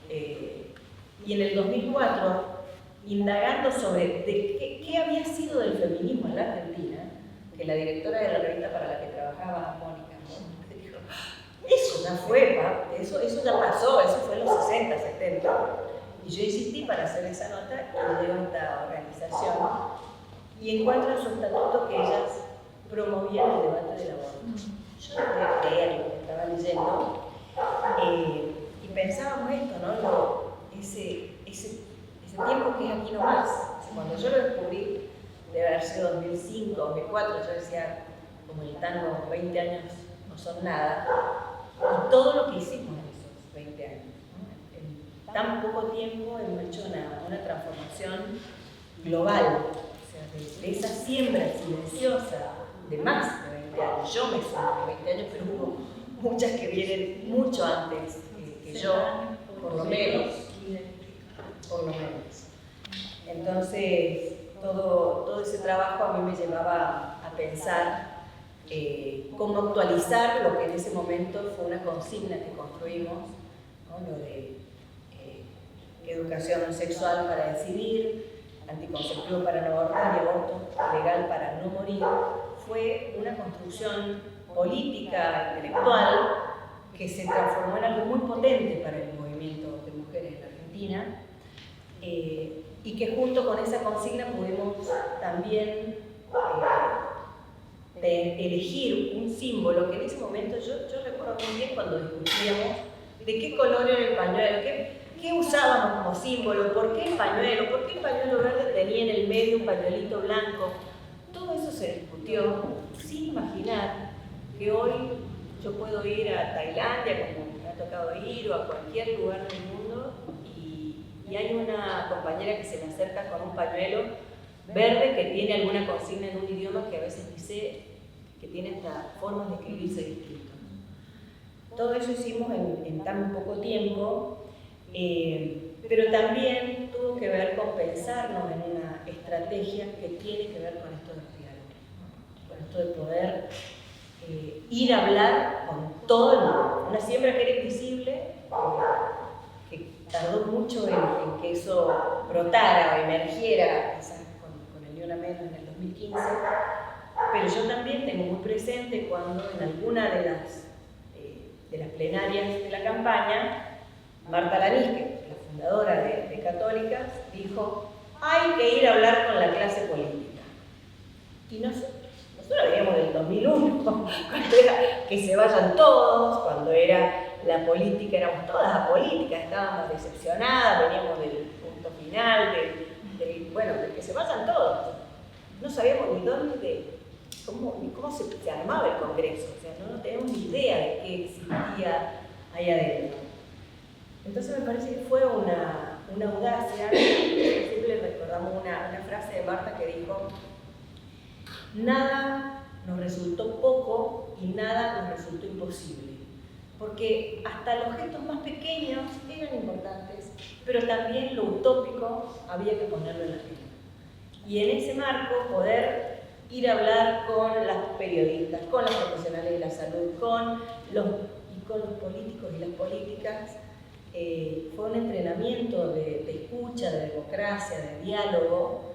Y en el 2004, indagando sobre qué había sido del feminismo en la Argentina, que la directora de la revista para la que trabajaba, Mónica, ¿no?, dijo, eso ya fue, eso ya pasó, eso fue en los 60, 70. Y yo insistí para hacer esa nota y leo esta organización y encuentro en su estatuto que ellas promovían el debate del aborto. Yo no podía creer lo que estaba leyendo, y pensábamos esto, ¿no?, ese tiempo que es aquí nomás. Cuando yo lo descubrí, debe haber sido 2005, 2004, yo decía, como el tango, 20 años no son nada, y todo lo que hicimos en esos 20 años, ¿no?, en tan poco tiempo hemos hecho una transformación global, o sea, de esa siembra silenciosa de más de 20 años. Yo me sumo de 20 años, pero hubo muchas que vienen mucho antes que yo, por lo menos. Entonces, todo ese trabajo a mí me llevaba a pensar cómo actualizar lo que en ese momento fue una consigna que construimos, ¿no?, lo de educación sexual para decidir, anticonceptivo para no abortar y aborto legal para no morir. Fue una construcción política, intelectual, que se transformó en algo muy potente para el movimiento de mujeres en Argentina, y que junto con esa consigna pudimos también elegir un símbolo que en ese momento yo recuerdo muy bien cuando discutíamos de qué color era el pañuelo, qué usábamos como símbolo, por qué el pañuelo verde tenía en el medio un pañuelito blanco. Todo eso se discutió sin imaginar que hoy yo puedo ir a Tailandia, como me ha tocado ir, o a cualquier lugar del mundo, y hay una compañera que se me acerca con un pañuelo verde que tiene alguna consigna en un idioma que a veces dice que tiene hasta formas de escribirse distintas. Todo eso hicimos en tan poco tiempo, pero también tuvo que ver con pensarnos en una estrategia que tiene que ver con esto de los diálogos, con esto de poder ir a hablar con todo el mundo. Una siembra que era invisible, que tardó mucho en que eso brotara o emergiera, quizás con el Ni Una Menos en el 2015, pero yo también tengo muy presente cuando en alguna de las plenarias de la campaña, Marta Lanisque, la fundadora de Católicas, dijo: hay que ir a hablar con la clase política. Y nosotros veníamos del 2001, cuando era que se vayan todos, cuando era la política, éramos todas apolíticas, estábamos decepcionadas, veníamos del punto final, del que se vayan todos. No sabíamos ni dónde, cómo se armaba el Congreso, o sea, no teníamos ni idea de qué existía ahí adentro. Entonces me parece que fue una audacia. Siempre recordamos una frase de Marta que dijo: nada nos resultó poco y nada nos resultó imposible, porque hasta los gestos más pequeños eran importantes, pero también lo utópico había que ponerlo en la agenda. Y en ese marco poder ir a hablar con las periodistas, con las profesionales de la salud, con los políticos y las políticas, fue un entrenamiento de escucha, de democracia, de diálogo,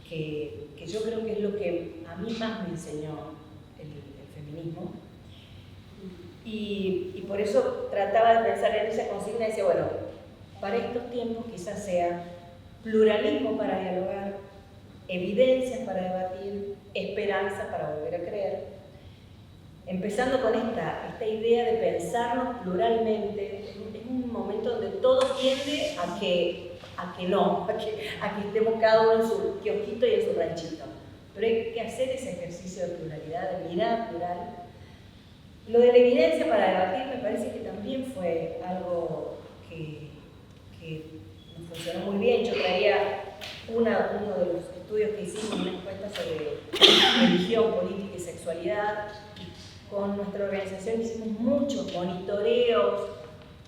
que yo creo que es lo que a mí más me enseñó el feminismo. Y por eso trataba de pensar en esa consigna y decía, bueno, para estos tiempos quizás sea pluralismo para dialogar, evidencias para debatir, esperanza para volver a creer. Empezando con esta idea de pensarnos pluralmente, es un momento donde todo tiende a que estemos cada uno en su kiosquito y en su ranchito. Pero hay que hacer ese ejercicio de pluralidad, de mirada plural. Lo de la evidencia para debatir me parece que también fue algo que nos funcionó muy bien. Yo traía uno de los estudios que hicimos, una encuesta sobre religión, política y sexualidad. Con nuestra organización hicimos muchos monitoreos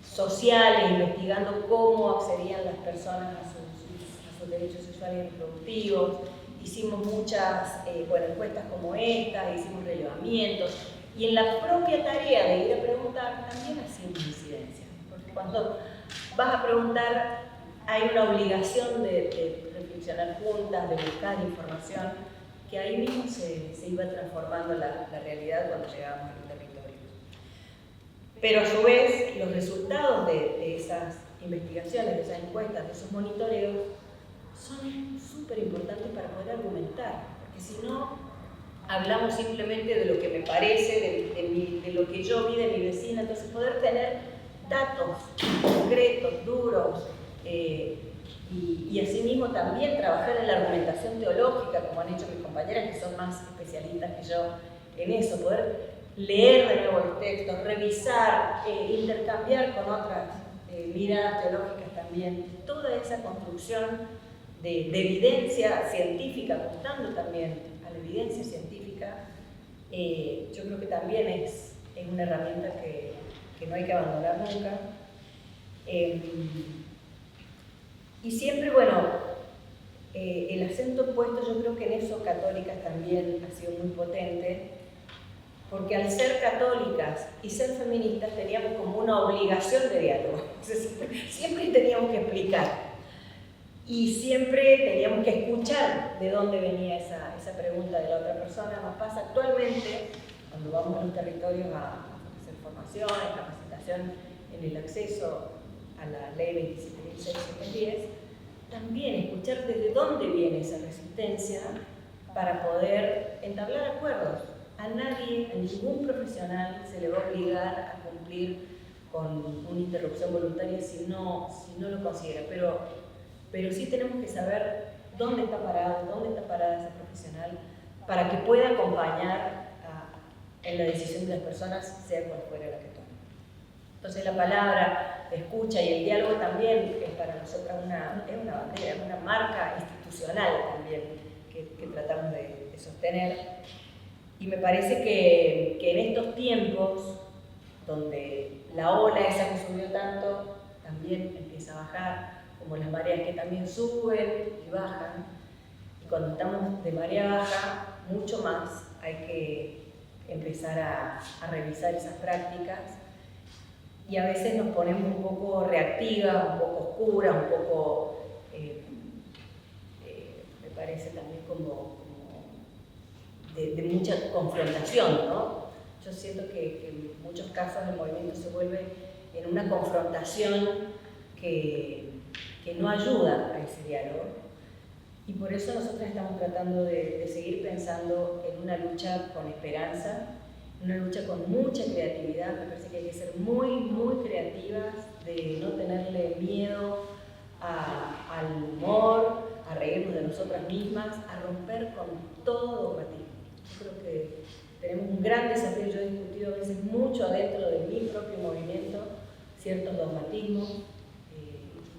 sociales, investigando cómo accedían las personas a sus derechos sexuales y reproductivos. Hicimos muchas encuestas como esta, hicimos relevamientos. Y en la propia tarea de ir a preguntar también hacíamos incidencia. Porque cuando vas a preguntar hay una obligación de reflexionar juntas, de buscar información, que ahí mismo se iba transformando la realidad cuando llegábamos al territorio. Pero a su vez, los resultados de esas investigaciones, de esas encuestas, de esos monitoreos, son súper importantes para poder argumentar, porque si no, hablamos simplemente de lo que me parece, de lo que yo vi de mi vecina. Entonces poder tener datos concretos, duros, y asimismo también trabajar en la argumentación teológica, como han hecho mis compañeras que son más especialistas que yo en eso, poder leer de nuevo los textos, revisar, intercambiar con otras miradas teológicas también. Toda esa construcción de evidencia científica, apostando también a la evidencia científica, yo creo que también es una herramienta que no hay que abandonar nunca. Y siempre, bueno, el acento puesto, yo creo que en eso Católicas también ha sido muy potente, porque al ser católicas y ser feministas teníamos como una obligación de diálogo. Siempre teníamos que explicar. Y siempre teníamos que escuchar de dónde venía esa pregunta de la otra persona. Nos pasa actualmente, cuando vamos a los territorios a hacer formaciones, capacitaciones, discriminación en el acceso a la ley 27.610, también escuchar desde dónde viene esa resistencia para poder entablar acuerdos. A nadie, a ningún profesional se le va a obligar a cumplir con una interrupción voluntaria si no lo considera, pero sí tenemos que saber dónde está parada esa profesional para que pueda acompañar en la decisión de las personas, sea cual fuera la que tome. Entonces la palabra, la escucha y el diálogo también es para nosotras una bandera, una marca institucional también que tratamos de sostener. Y me parece que en estos tiempos, donde la ola esa que subió tanto también empieza a bajar, como las mareas que también suben y bajan, y cuando estamos de marea baja, mucho más hay que empezar a revisar esas prácticas, y a veces nos ponemos un poco reactivas, un poco oscuras, un poco, me parece también como de mucha confrontación, ¿no? Yo siento que en muchos casos el movimiento se vuelve en una confrontación que no ayuda a ese diálogo, y por eso nosotros estamos tratando de seguir pensando en una lucha con esperanza, una lucha con mucha creatividad. Me parece que hay que ser muy, muy creativas, de no tenerle miedo al humor, a reírnos de nosotras mismas, a romper con todo dogmatismo. Yo creo que tenemos un gran desafío. Yo he discutido a veces mucho adentro de mi propio movimiento ciertos dogmatismos,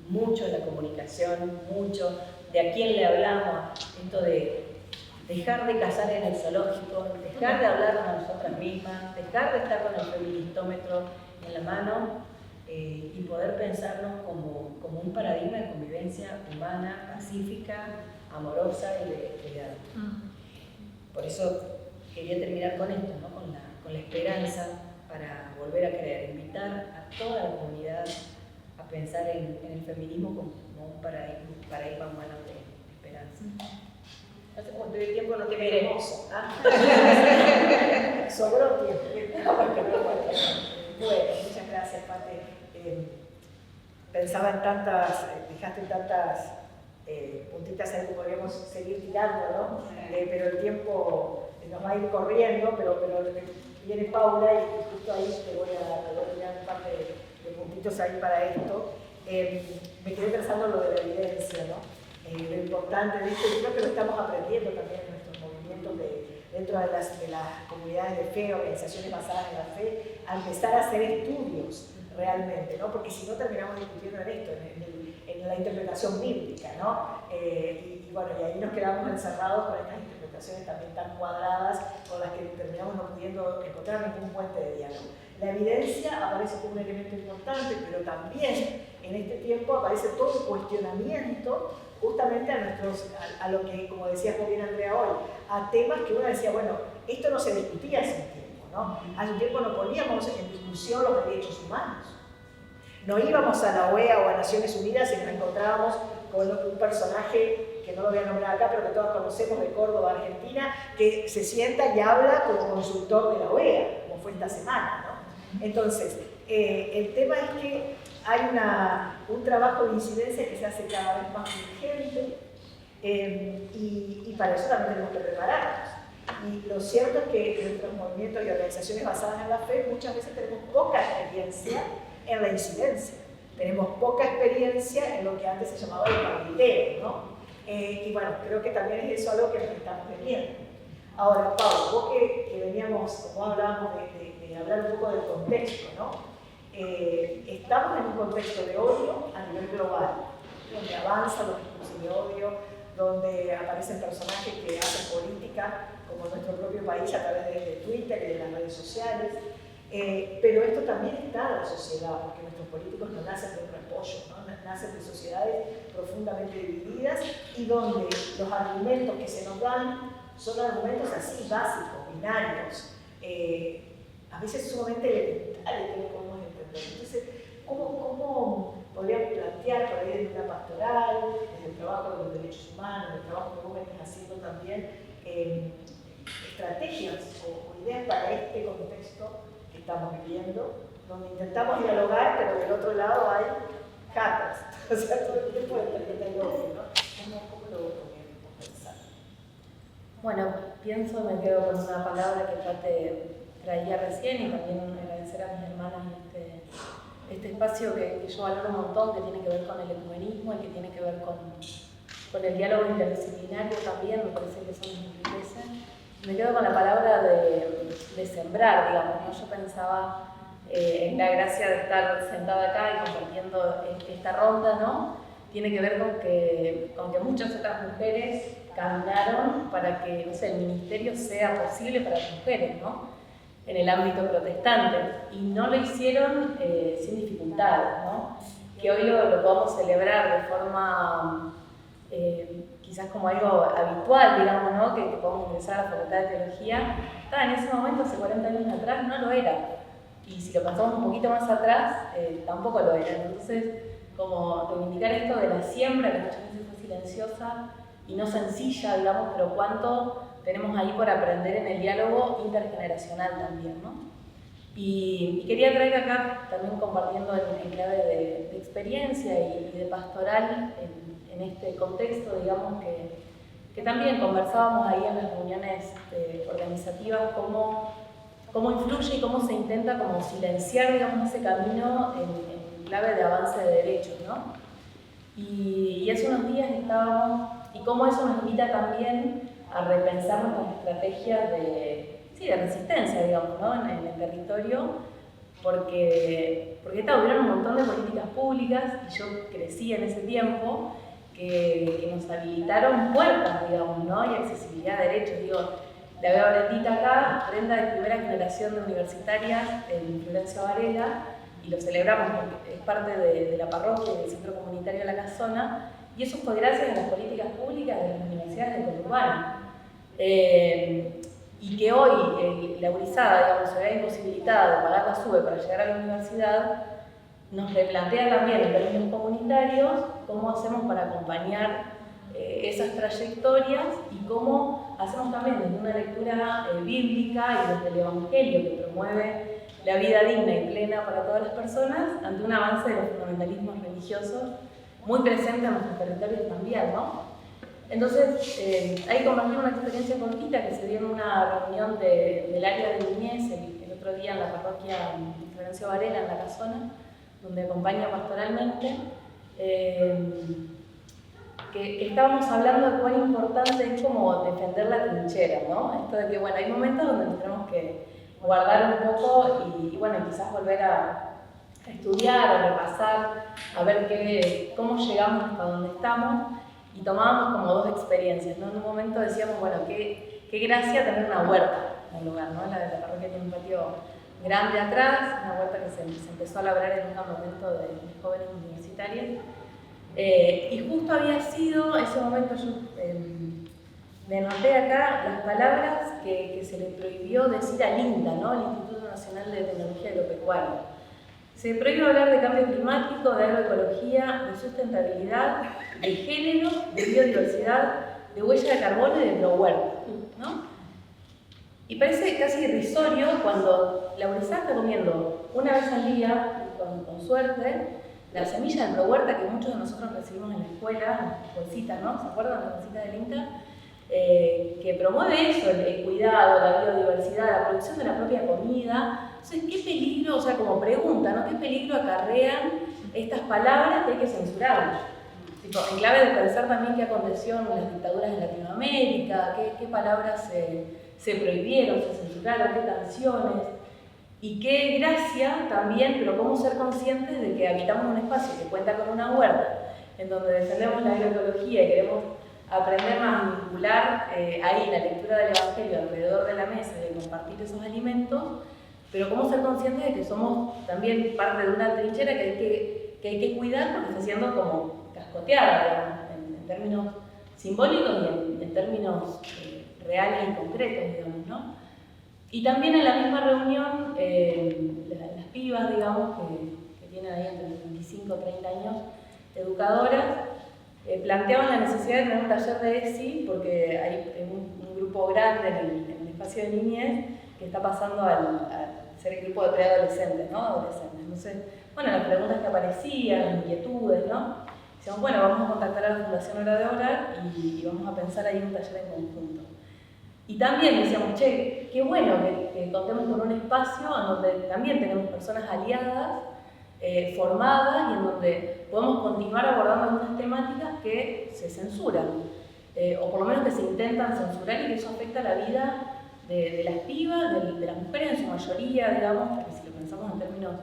mucho de la comunicación, mucho de a quién le hablamos, esto de dejar de cazar en el zoológico, dejar de hablarnos a nosotras mismas, dejar de estar con el feministómetro en la mano, y poder pensarnos como un paradigma de convivencia humana, pacífica, amorosa y de equidad. Por eso quería terminar con esto, ¿no? con la esperanza para volver a creer, invitar a toda la comunidad a pensar en el feminismo como un paradigma humano de esperanza. No sé cuánto de tiempo no te veremos. ¿Ah? Sobró tiempo. Bueno, muchas gracias, Pate. Pensaba en tantas, dejaste tantas puntitas ahí que podríamos seguir tirando, ¿no? Pero el tiempo nos va a ir corriendo, pero viene Paula y justo ahí te voy a tirar un par de puntitos ahí para esto. Me quedé pensando lo de la evidencia, ¿no? Lo importante de esto, y creo que lo estamos aprendiendo también en nuestros movimientos dentro de las comunidades de fe, organizaciones basadas en la fe, a empezar a hacer estudios realmente, ¿no? Porque si no terminamos discutiendo en esto, en la interpretación bíblica, ¿no? Y bueno, y ahí nos quedamos encerrados con estas interpretaciones también tan cuadradas, con las que terminamos no pudiendo encontrar ningún puente de diálogo. La evidencia aparece como un elemento importante, pero también en este tiempo aparece todo un cuestionamiento justamente a lo que, como decía bien Andrea hoy, a temas que uno decía, bueno, esto no se discutía hace un tiempo, ¿no? Hace un tiempo no poníamos en discusión los derechos humanos. No íbamos a la OEA o a Naciones Unidas y nos encontrábamos con un personaje que no lo voy a nombrar acá, pero que todos conocemos, de Córdoba, Argentina, que se sienta y habla como consultor de la OEA, como fue esta semana, ¿no? Entonces, el tema es que hay un trabajo de incidencia que se hace cada vez más urgente, y para eso también tenemos que prepararnos. Y lo cierto es que nuestros movimientos y organizaciones basadas en la fe muchas veces tenemos poca experiencia en la incidencia. Tenemos poca experiencia en lo que antes se llamaba el pandillero, ¿no? Y bueno, creo que también es eso algo que nos estamos teniendo. Ahora, Pablo, vos que veníamos, como hablábamos, de hablar un poco del contexto, ¿no? Estamos en un contexto de odio a nivel global, donde avanzan los discursos de odio, donde aparecen personajes que hacen política, como en nuestro propio país, a través de Twitter y de las redes sociales. Pero esto también está en la sociedad, porque nuestros políticos no nacen de un repollo, ¿no? Nacen de sociedades profundamente divididas y donde los argumentos que se nos dan son argumentos así básicos, binarios, a veces sumamente elementales que no podemos entender. Entonces, ¿cómo podríamos plantear por ahí desde una pastoral, desde el trabajo de los derechos humanos, el trabajo que vos venís haciendo también, estrategias o ideas para este contexto que estamos viviendo, donde intentamos dialogar, pero del otro lado hay haters, o sea, todo el tiempo hay odio, ¿no? ¿Cómo lo podemos pensar? Bueno, pienso, me quedo con una palabra que Tate traía recién y también agradecer a mis hermanas este espacio que yo valoro un montón, que tiene que ver con el ecumenismo y que tiene que ver con el diálogo interdisciplinario también, me parece que eso nos enriquece. Me quedo con la palabra de sembrar, digamos, ¿no? Yo pensaba en la gracia de estar sentada acá y compartiendo esta ronda, ¿no? Tiene que ver con que muchas otras mujeres caminaron para que, no sé, el ministerio sea posible para las mujeres, ¿no? En el ámbito protestante, y no lo hicieron sin dificultades, ¿no? Que hoy lo podamos celebrar de forma quizás como algo habitual, digamos, ¿no? Que podamos ingresar a la Facultad de Teología, en ese momento, hace 40 años atrás, no lo era. Y si lo pensamos un poquito más atrás, tampoco lo era. Entonces, como reivindicar esto de la siembra, que muchas veces fue silenciosa y no sencilla, digamos, pero cuánto tenemos ahí por aprender en el diálogo intergeneracional también, ¿no? Y quería traer acá, también compartiendo en clave de experiencia y de pastoral, en este contexto, digamos, que también conversábamos ahí en las reuniones organizativas, cómo influye y cómo se intenta como silenciar, digamos, ese camino en clave de avance de derechos, ¿no? Y hace unos días estábamos, y cómo eso nos invita también a repensar nuestras estrategias de resistencia, digamos, ¿no? en el territorio, porque hubieron un montón de políticas públicas, y yo crecí en ese tiempo, que nos habilitaron puertas, digamos, ¿no? Y accesibilidad a derechos. Digo, la veo a Brendita acá, Brenda de primera generación de universitarias en Florencio Varela, y lo celebramos porque es parte de la parroquia y del centro comunitario de la Casona, y eso fue gracias a las políticas públicas de las universidades del conurbano. Y que hoy la Urizada, digamos, se vea imposibilitada de pagar la SUBE para llegar a la universidad, nos replantea también en términos comunitarios cómo hacemos para acompañar esas trayectorias y cómo hacemos también desde una lectura bíblica y desde el Evangelio que promueve la vida digna y plena para todas las personas ante un avance de los fundamentalismos religiosos muy presente en nuestros territorios también, ¿no? Entonces, ahí compartir una experiencia cortita que se dio en una reunión del área de niñez el otro día en la parroquia de Florencio Varela, en la Casona, donde acompaña pastoralmente, que estábamos hablando de cuán importante es como defender la trinchera, ¿no? Esto de que, bueno, hay momentos donde nos tenemos que guardar un poco y bueno, quizás volver a estudiar, a repasar, a ver cómo llegamos hasta donde estamos, y tomábamos como dos experiencias, ¿no? En un momento decíamos, bueno, qué gracia tener una huerta en el lugar, ¿no? La parroquia tiene un patio grande atrás, una huerta que se empezó a labrar en un campamento de jóvenes universitarios. Y justo había sido, ese momento yo me anoté acá las palabras que se le prohibió decir al INTA, ¿no? El Instituto Nacional de Tecnología Agropecuaria. Se prohíbe hablar de cambio climático, de agroecología, de sustentabilidad, de género, de biodiversidad, de huella de carbono y de prohuerta, ¿no? Y parece casi irrisorio cuando la Urizada está comiendo una vez al día, con suerte, la semilla del prohuerta que muchos de nosotros recibimos en la escuela, bolsitas, ¿no? ¿Se acuerdan de las bolsitas del INTA? Que promueve eso, el cuidado, la biodiversidad, la producción de la propia comida. Entonces, ¿qué peligro, o sea, como pregunta, ¿no? ¿Qué peligro acarrean estas palabras que hay que censurarlas? En clave de pensar también qué aconteció en las dictaduras en Latinoamérica, qué palabras se prohibieron, se censuraron, qué canciones. Y qué gracia también, pero cómo ser conscientes de que habitamos un espacio que cuenta con una huerta, en donde defendemos la agroecología y queremos aprender más a vincular ahí la lectura del Evangelio alrededor de la mesa y de compartir esos alimentos, pero cómo ser conscientes de que somos también parte de una trinchera que hay que cuidar porque está siendo como cascoteada, digamos, en términos simbólicos y en términos reales y concretos, digamos, ¿no? Y también en la misma reunión, las pibas, digamos, que tienen ahí entre 25 y 30 años, educadoras, planteaban la necesidad de tener un taller de ESI porque hay un grupo grande en el espacio de niñez que está pasando al ser el grupo de preadolescentes, ¿no? Adolescentes. Entonces, bueno, las preguntas que aparecían, las inquietudes, ¿no? Decíamos, bueno, vamos a contactar a la Fundación Hora de Orar y vamos a pensar ahí un taller en conjunto. Y también decíamos, che, qué bueno que contemos con un espacio en donde también tenemos personas aliadas, formadas, y en donde podemos continuar abordando algunas temáticas que se censuran, o por lo menos que se intentan censurar, y que eso afecta a la vida de las pibas, de las mujeres en su mayoría, digamos, porque si lo pensamos en términos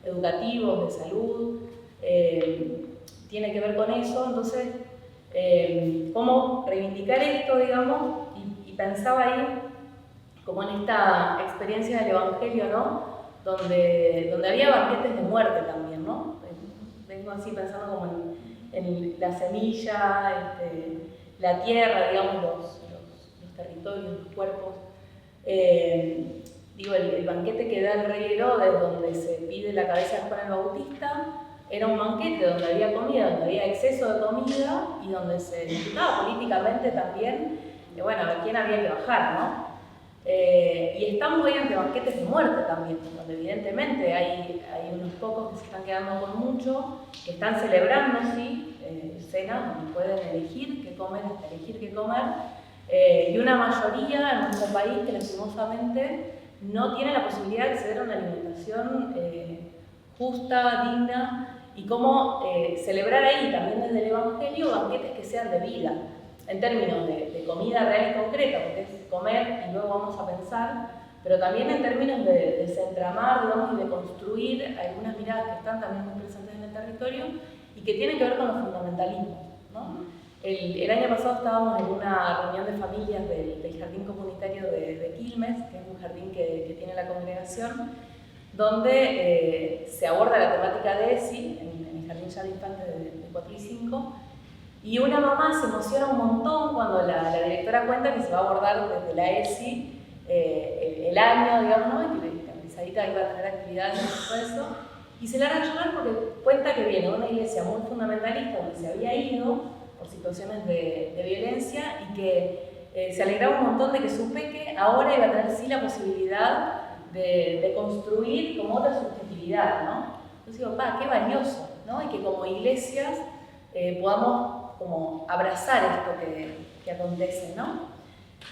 educativos, de salud, tiene que ver con eso. Entonces, cómo reivindicar esto, digamos, y pensaba ahí como en esta experiencia del Evangelio, ¿no? Donde había banquetes de muerte también, ¿no? Vengo así pensando como en la semilla, la tierra, digamos, los territorios, los cuerpos. Digo, el banquete que da el rey Herodes, donde se pide la cabeza de Juan el Bautista, era un banquete donde había comida, donde había exceso de comida y donde se disputaba políticamente también, bueno, a ver quién había que bajar, ¿no? Y estamos hoy ante banquetes de muerte también, donde evidentemente hay unos pocos que se están quedando con mucho, que están celebrando, sí, cenas donde pueden elegir qué comer, y una mayoría en nuestro país que lastimosamente no tiene la posibilidad de acceder a una alimentación justa, digna, y cómo celebrar ahí también desde el Evangelio banquetes que sean de vida, en términos de comida real y concreta, porque es comer y luego vamos a pensar, pero también en términos de desentramar, digamos, y de construir algunas miradas que están también muy presentes en el territorio y que tienen que ver con los fundamentalismos, ¿no? El año pasado estábamos en una reunión de familias del Jardín Comunitario de Quilmes, que es un jardín que tiene la congregación, donde se aborda la temática de ESI, en el Jardín ya de Infantes de 4 y 5, y una mamá se emociona un montón cuando la directora cuenta que se va a abordar desde la ESI el año, digamos, ¿no? Y que la pisadita iba a tener actividades y todo eso, y se larga a llorar porque cuenta que viene de una iglesia muy fundamentalista donde se había ido por situaciones de violencia y que se alegraba un montón de que su peque ahora iba a tener sí la posibilidad de construir como otra subjetividad, ¿no? Entonces digo, qué valioso, ¿no? Y que como iglesias podamos como abrazar esto que acontece, ¿no?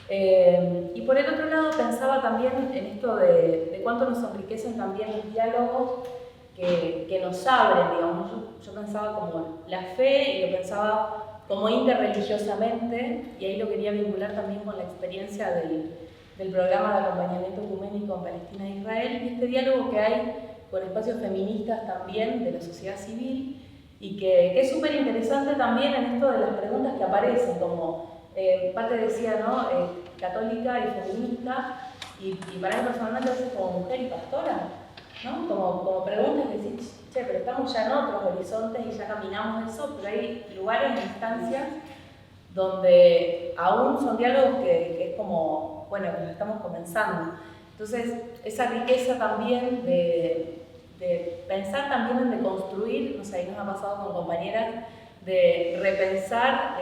Y por el otro lado pensaba también en esto de cuánto nos enriquecen también los diálogos que nos abren, digamos. Yo pensaba como la fe y lo pensaba como interreligiosamente, y ahí lo quería vincular también con la experiencia del programa de acompañamiento ecuménico en Palestina e Israel, y este diálogo que hay con espacios feministas también de la sociedad civil, y que es súper interesante también en esto de las preguntas que aparecen, como Pate decía, ¿no? Católica y feminista, y para mí personalmente a veces como mujer y pastora, ¿no? Como preguntas que decís, che, pero estamos ya en otros horizontes y ya caminamos eso, pero hay lugares, instancias donde aún son diálogos que es como, bueno, que estamos comenzando. Entonces, esa riqueza también de pensar también en deconstruir, no sé, ahí nos ha pasado con compañeras, de repensar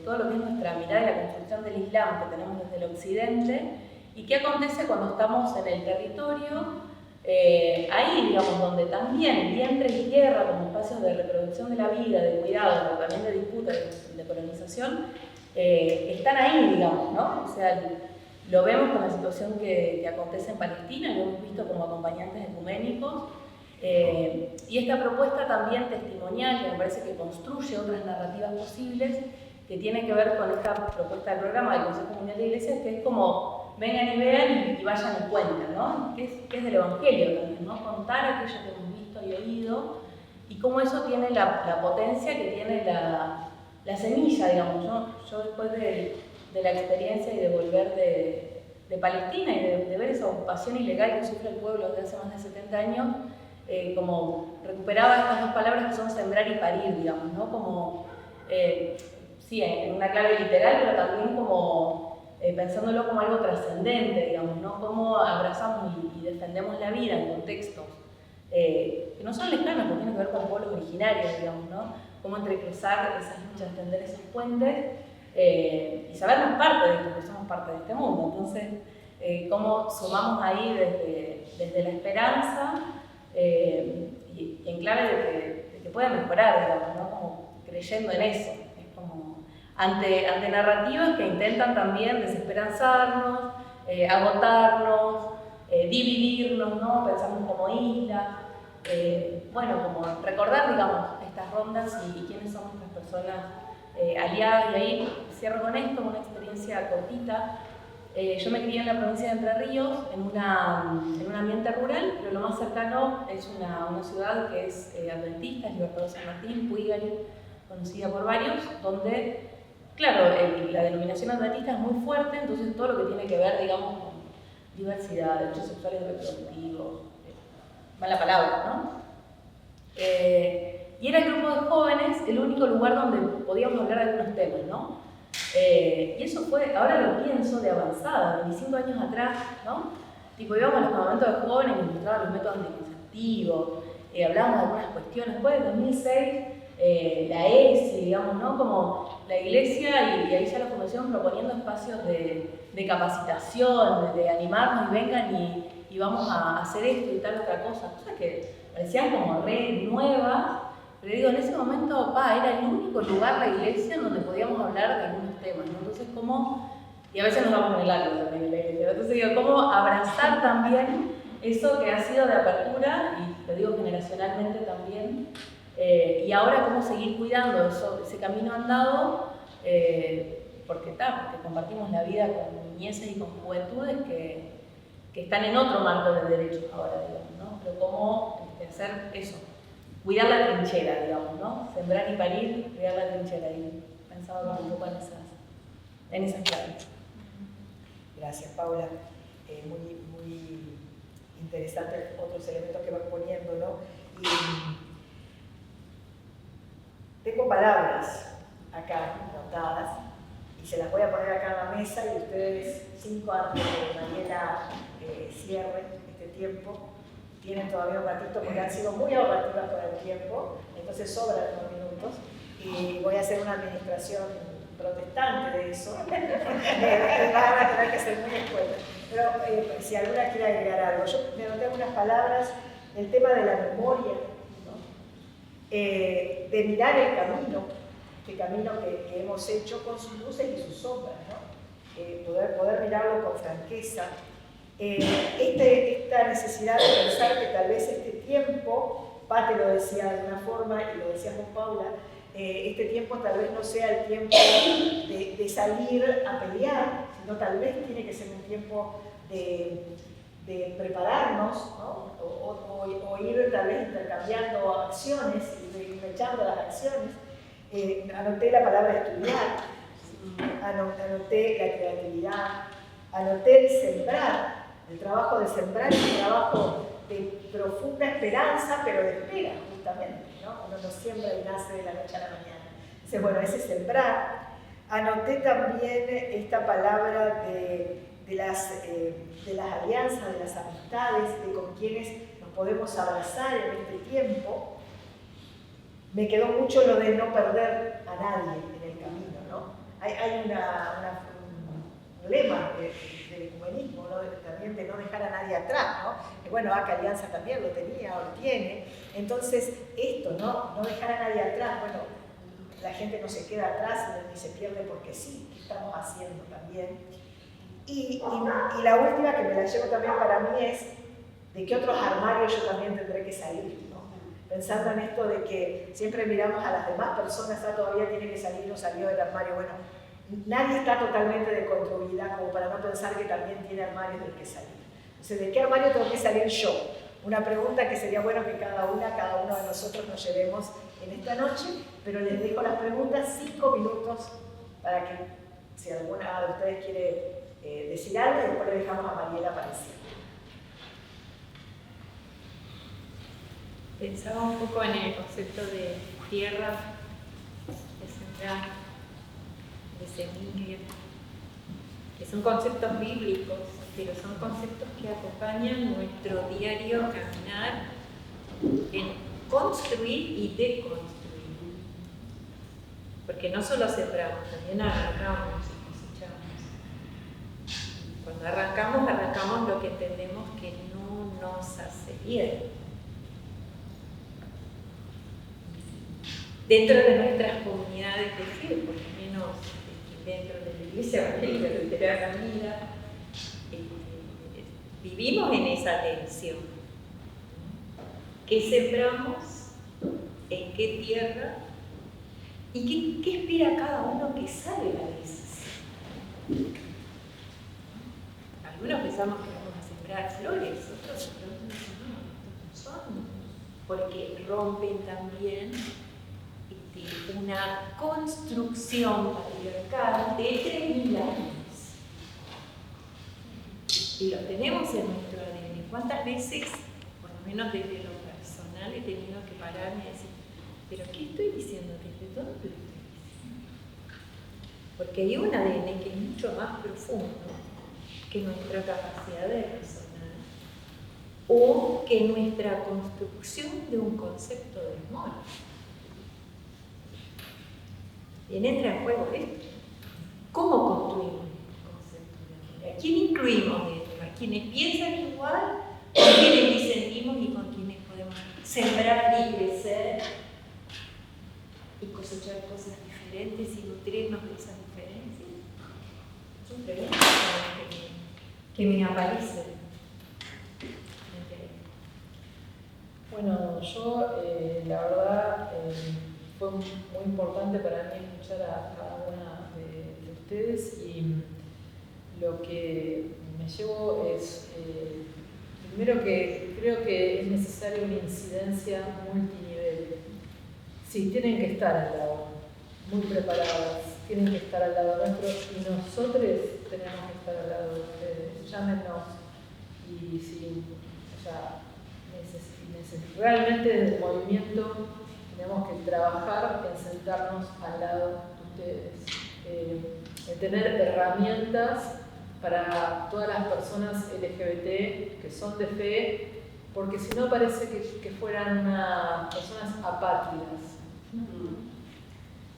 todo lo que es nuestra mirada y la construcción del Islam que tenemos desde el occidente, y qué acontece cuando estamos en el territorio, ahí, digamos, donde también vientre y tierra como espacios de reproducción de la vida, de cuidado, pero también de disputa, de colonización, están ahí, digamos, ¿no? O sea, lo vemos con la situación que acontece en Palestina, lo hemos visto como acompañantes ecuménicos, y esta propuesta también testimonial, que me parece que construye otras narrativas posibles, que tiene que ver con esta propuesta del programa del Consejo Mundial de Iglesias, que es como vengan y vean y vayan y cuenten, ¿no? Que es del Evangelio también, ¿no? Contar aquello que hemos visto y oído, y cómo eso tiene la potencia que tiene la semilla, digamos. Yo después de la experiencia y de volver de Palestina y de ver esa ocupación ilegal que sufre el pueblo desde hace más de 70 años, como recuperaba estas dos palabras que son sembrar y parir, digamos, ¿no? Como, sí, en una clave literal, pero también como pensándolo como algo trascendente, digamos, ¿no? Cómo abrazamos y defendemos la vida en contextos que no son lejanos, porque tienen que ver con pueblos originarios, digamos, ¿no? Cómo entrecruzar esas luchas, tender esos puentes y sabernos parte de esto, porque somos parte de este mundo. Entonces, cómo sumamos ahí desde la esperanza y en clave de que pueda mejorar, digamos, ¿no? Como creyendo en eso. Es como ante narrativas que intentan también desesperanzarnos, agotarnos, dividirnos, ¿no? Pensarnos como islas. Bueno, como recordar, digamos, estas rondas y quiénes son nuestras personas aliadas. Y ahí cierro con esto, una experiencia cortita. Yo me crié en la provincia de Entre Ríos, en un ambiente rural, pero lo más cercano es una ciudad que es adventista, es Libertador San Martín, Puigari, conocida por varios, donde, claro, la denominación adventista es muy fuerte, entonces todo lo que tiene que ver, digamos, con diversidad, derechos sexuales y reproductivos, mala palabra, ¿no? Y era el grupo de jóvenes el único lugar donde podíamos hablar de algunos temas, ¿no? Y eso fue, ahora lo pienso, de avanzada, 25 años atrás, ¿no? Tipo, íbamos a los campamentos de jóvenes y nos mostraban los métodos anticonceptivos, hablábamos de algunas cuestiones. Después de 2006, la ESI, digamos, ¿no? Como la iglesia y ahí ya la fundación proponiendo espacios de capacitación, de animarnos y vengan y vamos a hacer esto y tal otra cosa, cosas que parecían como re nuevas, pero digo, en ese momento, era el único lugar, la iglesia, en donde podíamos hablar de algunos temas, ¿no? Entonces, ¿cómo? Y a veces nos vamos en el algo también en la iglesia, entonces digo, ¿cómo abrazar también eso que ha sido de apertura, y lo digo generacionalmente también, y ahora cómo seguir cuidando ese camino andado, porque compartimos la vida con niñeces y con juventudes que están en otro marco de derechos ahora, digamos, ¿no? Pero cómo hacer eso, cuidar la trinchera, digamos, ¿no? Sembrar y parir, cuidar la trinchera, y pensaba un poco en esas claves. Gracias, Paula. Muy interesantes otros elementos que van poniendo, ¿no? Y tengo palabras acá anotadas y se las voy a poner acá en la mesa y ustedes, 5 antes de que Mariela cierre este tiempo, tienen todavía un ratito porque han sido muy ahorrativas con el tiempo, entonces sobran unos minutos y voy a hacer una administración protestante de eso. Van a tener que ser muy escuetas. Pero si alguna quiere agregar algo, yo me anoté algunas palabras, el tema de la memoria, ¿no? De mirar el camino, este camino que hemos hecho con sus luces y sus sombras, ¿no? Poder mirarlo con franqueza. Esta necesidad de pensar que tal vez este tiempo, Pate lo decía de una forma y lo decía con Paula, este tiempo tal vez no sea el tiempo de salir a pelear, sino tal vez tiene que ser un tiempo de prepararnos, ¿no? o ir tal vez intercambiando acciones y echando las acciones. Anoté la palabra estudiar, anoté la creatividad, anoté el sembrar. El trabajo de sembrar es un trabajo de profunda esperanza, pero de espera, justamente, ¿no? Uno no siembra y nace de la noche a la mañana. Entonces, bueno, ese es sembrar. Anoté también esta palabra de las alianzas, de las amistades, de con quienes nos podemos abrazar en este tiempo. Me quedó mucho lo de no perder a nadie en el camino, ¿no? Hay un lema del ecumenismo, ¿no? También de no dejar a nadie atrás, ¿no? Y bueno, Acá Alianza también lo tenía o lo tiene. Entonces, esto, ¿no? No dejar a nadie atrás, bueno, la gente no se queda atrás ni se pierde porque sí, ¿qué estamos haciendo también? Y la última que me la llevo también para mí es de qué otros armarios yo también tendré que salir, ¿no? Pensando en esto de que siempre miramos a las demás personas, todavía tiene que salir, no salió del armario, bueno, nadie está totalmente deconstruida como para no pensar que también tiene armarios del que salir. Entonces, ¿de qué armario tengo que salir yo? Una pregunta que sería bueno que cada uno de nosotros nos llevemos en esta noche, pero les dejo las preguntas 5 minutos para que, si alguna de ustedes quiere decir algo, y después le dejamos a Mariela para decir. Pensaba un poco en el concepto de tierra, de sembrar, de semilla, que son conceptos bíblicos, pero son conceptos que acompañan nuestro diario caminar en construir y deconstruir. Porque no solo sembramos, también agarramos y cosechamos. Cuando cuando arrancamos lo que entendemos que no nos hace bien. Dentro de nuestras comunidades de fe, por lo menos dentro de la Iglesia Evangélica Luterana de la Vida, vivimos en esa tensión. ¿Qué sembramos? ¿En qué tierra? ¿Y qué espera cada uno que salga de eso? Algunos pensamos que vamos a sembrar flores, otros no son, porque rompen también una construcción patriarcal de 3.000 años. Y lo tenemos en nuestro ADN. ¿Cuántas veces, por lo menos desde lo personal, he tenido que pararme y decir, ¿pero qué estoy diciendo? ¿Desde dónde lo estoy diciendo? Porque hay un ADN que es mucho más profundo que nuestra capacidad de razonar o que nuestra construcción de un concepto de amor. Bien, entra en juego esto. ¿Cómo construimos el concepto de amor? ¿A quién incluimos dentro? ¿A quienes piensan igual? ¿A quienes disentimos y con quienes podemos sembrar y crecer y cosechar cosas diferentes y nutrirnos de esas diferencias? Son preguntas que me aparecen. Bueno, yo la verdad fue muy importante para mí escuchar a cada una de ustedes y lo que me llevo es, primero que creo que es necesaria una incidencia multinivel. Sí, tienen que estar al lado, muy preparadas, tienen que estar al lado nuestro y nosotros tenemos que estar al lado de ustedes. Llámenos y si, o sea, realmente desde el movimiento tenemos que trabajar en sentarnos al lado de ustedes, en tener herramientas para todas las personas LGBT que son de fe, porque si no parece que fueran personas apátridas.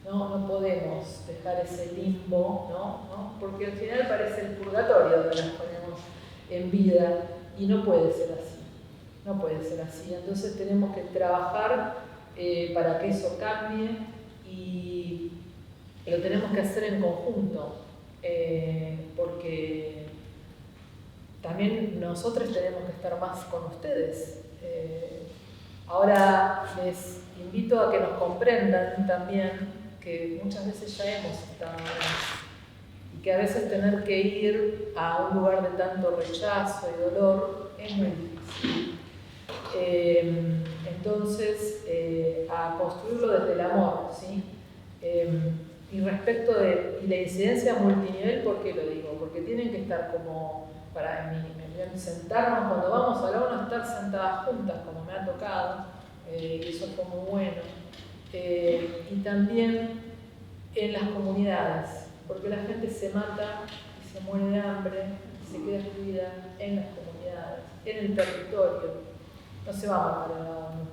No podemos dejar ese limbo, ¿no? Porque al final parece el purgatorio donde nos ponemos en vida y no puede ser así. No puede ser así. Entonces tenemos que trabajar para que eso cambie y lo tenemos que hacer en conjunto, porque también nosotros tenemos que estar más con ustedes. Ahora les invito a que nos comprendan también que muchas veces ya hemos estado y que a veces tener que ir a un lugar de tanto rechazo y dolor es muy difícil. Entonces, a construirlo desde el amor, ¿sí? Y respecto de la incidencia multinivel, ¿por qué lo digo? Porque tienen que estar como, para mí, sentarnos cuando vamos a la ONU, estar sentadas juntas, como me ha tocado, y eso fue muy bueno. Y también en las comunidades, porque la gente se mata y se muere de hambre, y se queda excluida en las comunidades, en el territorio. No se va a matar en la ONU.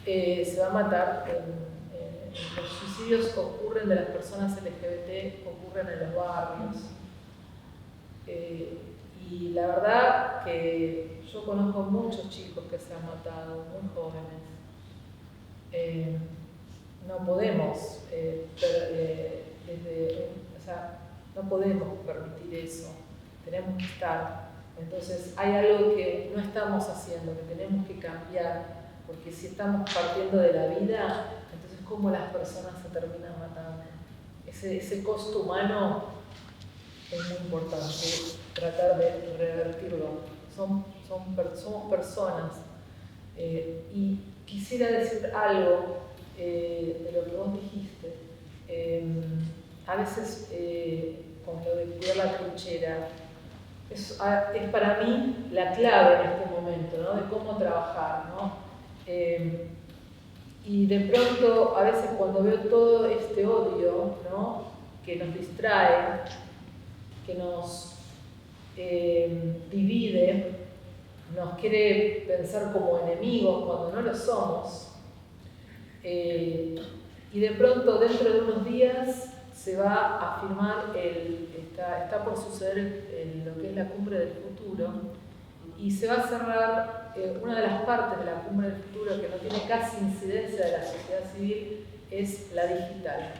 Se va a matar en los suicidios que ocurren de las personas LGBT, que ocurren en los barrios. Y la verdad que yo conozco muchos chicos que se han matado, muy jóvenes. No podemos, no podemos permitir eso. Tenemos que estar. Entonces hay algo que no estamos haciendo, que tenemos que cambiar, porque si estamos partiendo de la vida, entonces ¿cómo las personas se terminan matando? Ese costo humano es muy importante, tratar de revertirlo. Somos personas. Y quisiera decir algo de lo que vos dijiste. A veces con lo de cuidar la trinchera, es para mí la clave en este momento, ¿no? De cómo trabajar, ¿no? Y de pronto, a veces cuando veo todo este odio, ¿no? Que nos distrae, que nos divide, nos quiere pensar como enemigos cuando no lo somos, y de pronto dentro de unos días se va a firmar, está por suceder lo que es la cumbre del futuro, y se va a cerrar una de las partes de la cumbre del futuro que no tiene casi incidencia de la sociedad civil, es la digital.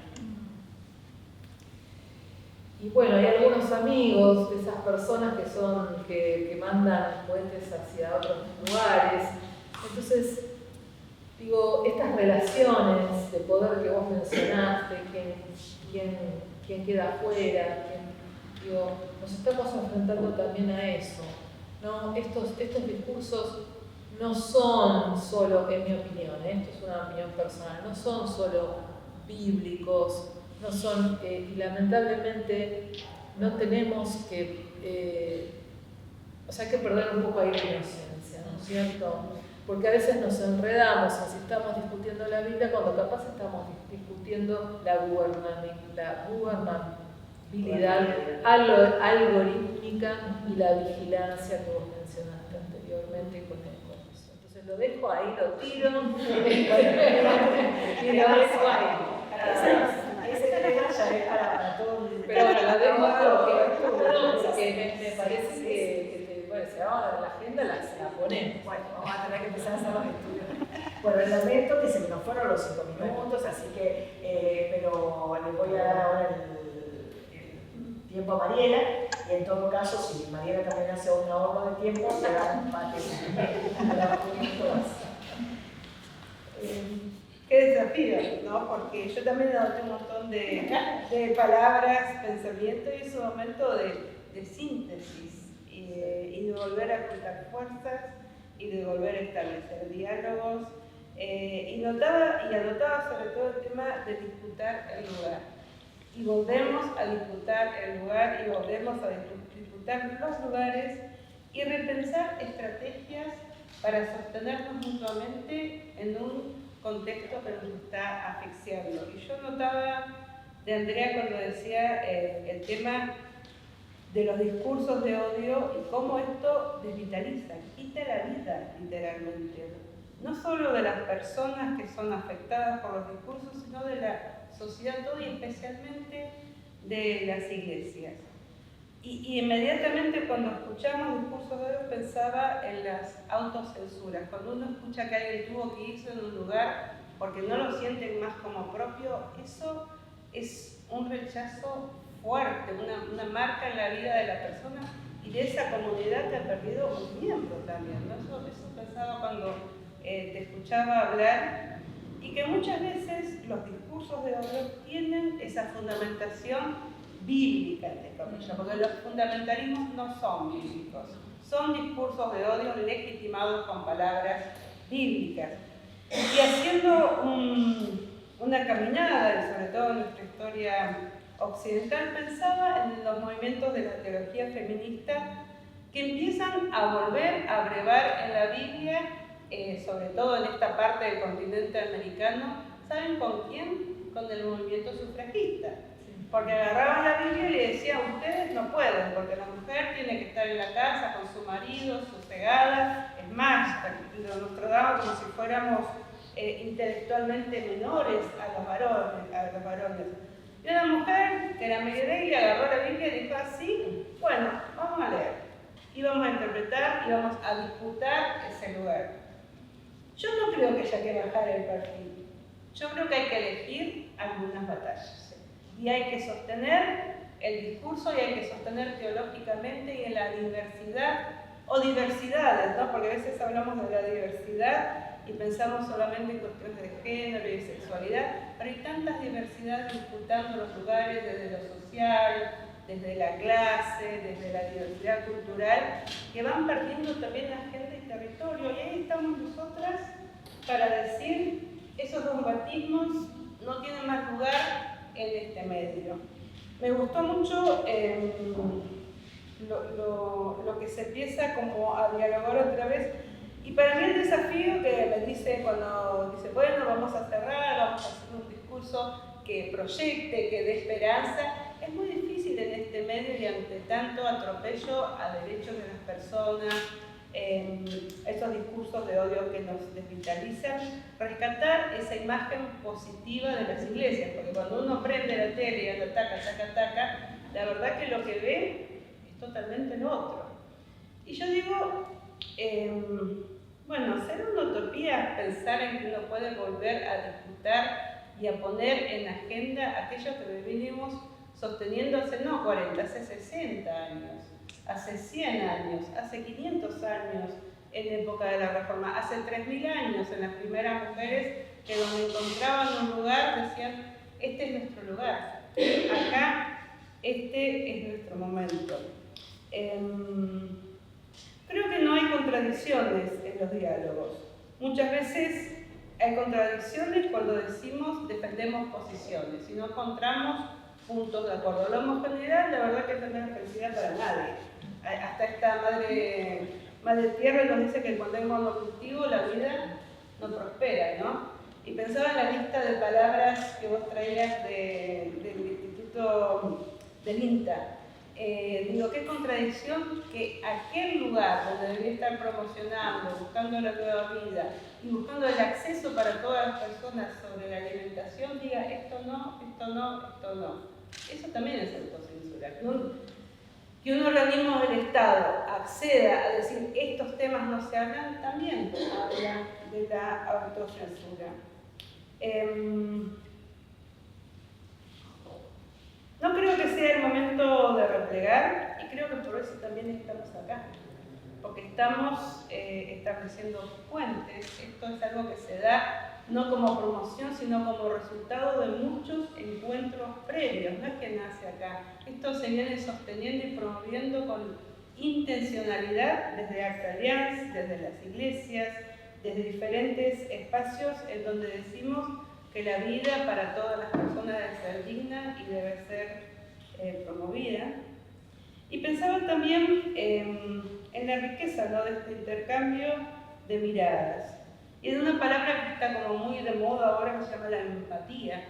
Y bueno, hay algunos amigos de esas personas que mandan cohetes hacia otros lugares. Entonces, digo, estas relaciones de poder que vos mencionaste, quién queda afuera, digo, nos estamos enfrentando también a eso, ¿no? Estos discursos no son solo, en mi opinión, esto es una opinión personal, no son solo bíblicos, no son, y lamentablemente no tenemos que, o sea, hay que perder un poco ahí la inocencia, ¿no es cierto? Porque a veces nos enredamos en si estamos discutiendo la Biblia cuando capaz estamos discutiendo la gubernabilidad algorítmica y la vigilancia que vos mencionaste anteriormente con eso. Entonces lo dejo ahí, lo tiro y lo dejo ahí. Ese tema ya es para todo el... Pero bueno, lo dejo porque me parece que bueno, si vamos a la agenda la ponemos. Bueno, vamos a tener que empezar a hacer los estudios. Bueno, lamento que se nos fueron los 5 minutos, así que, pero le voy a dar ahora el tiempo a Mariela, y en todo caso, si Mariela también hace un ahorro de tiempo, será un empate un poquito más. Qué desafío, ¿no? Porque yo también adopté un montón de palabras, pensamientos, y es un momento de síntesis y de volver a juntar fuerzas y de volver a establecer diálogos. Y anotaba sobre todo el tema de disputar el lugar. Y volvemos a disputar el lugar y volvemos a disputar los lugares y repensar estrategias para sostenernos mutuamente en un contexto que nos está asfixiando. Y yo notaba de Andrea cuando decía el tema de los discursos de odio y cómo esto desvitaliza, quita la vida literalmente, no solo de las personas que son afectadas por los discursos, sino de la sociedad toda y especialmente de las iglesias. Y inmediatamente cuando escuchamos discursos de odio pensaba en las autocensuras. Cuando uno escucha que alguien tuvo que irse en un lugar porque no lo sienten más como propio, eso es un rechazo fuerte, una marca en la vida de la persona y de esa comunidad que ha perdido un miembro también, ¿no? Eso pensaba cuando te escuchaba hablar, y que muchas veces los discursos de odio tienen esa fundamentación bíblica, entre comillas, porque los fundamentalismos no son bíblicos, son discursos de odio legitimados con palabras bíblicas. Y haciendo una caminada, sobre todo en nuestra historia occidental, pensaba en los movimientos de la teología feminista que empiezan a volver a abrevar en la Biblia, sobre todo en esta parte del continente americano. ¿Saben con quién? Con el movimiento sufragista. Porque agarraban la Biblia y le decían, ustedes no pueden, porque la mujer tiene que estar en la casa con su marido, sosegada. Es más, nos trataban como si fuéramos intelectualmente menores a los varones. Y una mujer que era medio y agarró la Biblia y dijo así, bueno, vamos a leer. Y vamos a interpretar y vamos a disputar ese lugar. Yo no creo que haya que bajar el perfil. Yo creo que hay que elegir algunas batallas. Y hay que sostener el discurso y hay que sostener teológicamente y en la diversidad, o diversidades, ¿no? Porque a veces hablamos de la diversidad y pensamos solamente en cuestiones de género y de sexualidad, pero hay tantas diversidades disputando los lugares desde lo social, desde la clase, desde la diversidad cultural, que van perdiendo también agenda y territorio. Y ahí estamos nosotras para decir, esos dos batismos no tienen más lugar en este medio. Me gustó mucho lo que se empieza como a dialogar otra vez, y para mí el desafío que me dice cuando dice, bueno, vamos a cerrar, vamos a hacer un discurso que proyecte, que dé esperanza, es muy difícil en este medio y ante tanto atropello a derechos de las personas, esos discursos de odio que nos desvitalizan, rescatar esa imagen positiva de las iglesias, porque cuando uno prende la tele y anda taca, la verdad que lo que ve es totalmente lo otro. Y yo digo, bueno, ser una utopía pensar en que uno puede volver a disputar y a poner en agenda aquello que venimos sosteniendo hace no 40, hace 60 años, hace 100 años, hace 500 años en época de la Reforma, hace 3000 años en las primeras mujeres que donde encontraban un lugar decían, este es nuestro lugar, acá este es nuestro momento. Creo que no hay contradicciones en los diálogos. Muchas veces hay contradicciones cuando decimos defendemos posiciones y no encontramos puntos de acuerdo. La homogeneidad, la verdad que no es felicidad para nadie. Hasta esta madre tierra nos dice que cuando hay monocultivo la vida no prospera, ¿no? Y pensaba en la lista de palabras que vos traías del Instituto del INTA. Digo, qué contradicción que aquel lugar donde debería estar promocionando, buscando la nueva vida y buscando el acceso para todas las personas sobre la alimentación, diga esto no, esto no, esto no. Eso también es autocensura. Que un organismo del Estado acceda a decir estos temas no se hablan, también habla de la autocensura. No creo que sea el momento de replegar y creo que por eso también estamos acá, porque estamos estableciendo puentes. Esto es algo que se da no como promoción, sino como resultado de muchos encuentros previos, no es que nace acá. Esto se viene sosteniendo y promoviendo con intencionalidad desde Acta Allianz, desde las iglesias, desde diferentes espacios en donde decimos que la vida para todas las personas debe ser digna y debe ser promovida. Y pensaba también en la riqueza, ¿no?, de este intercambio de miradas. Y de una palabra que está como muy de moda ahora que se llama la empatía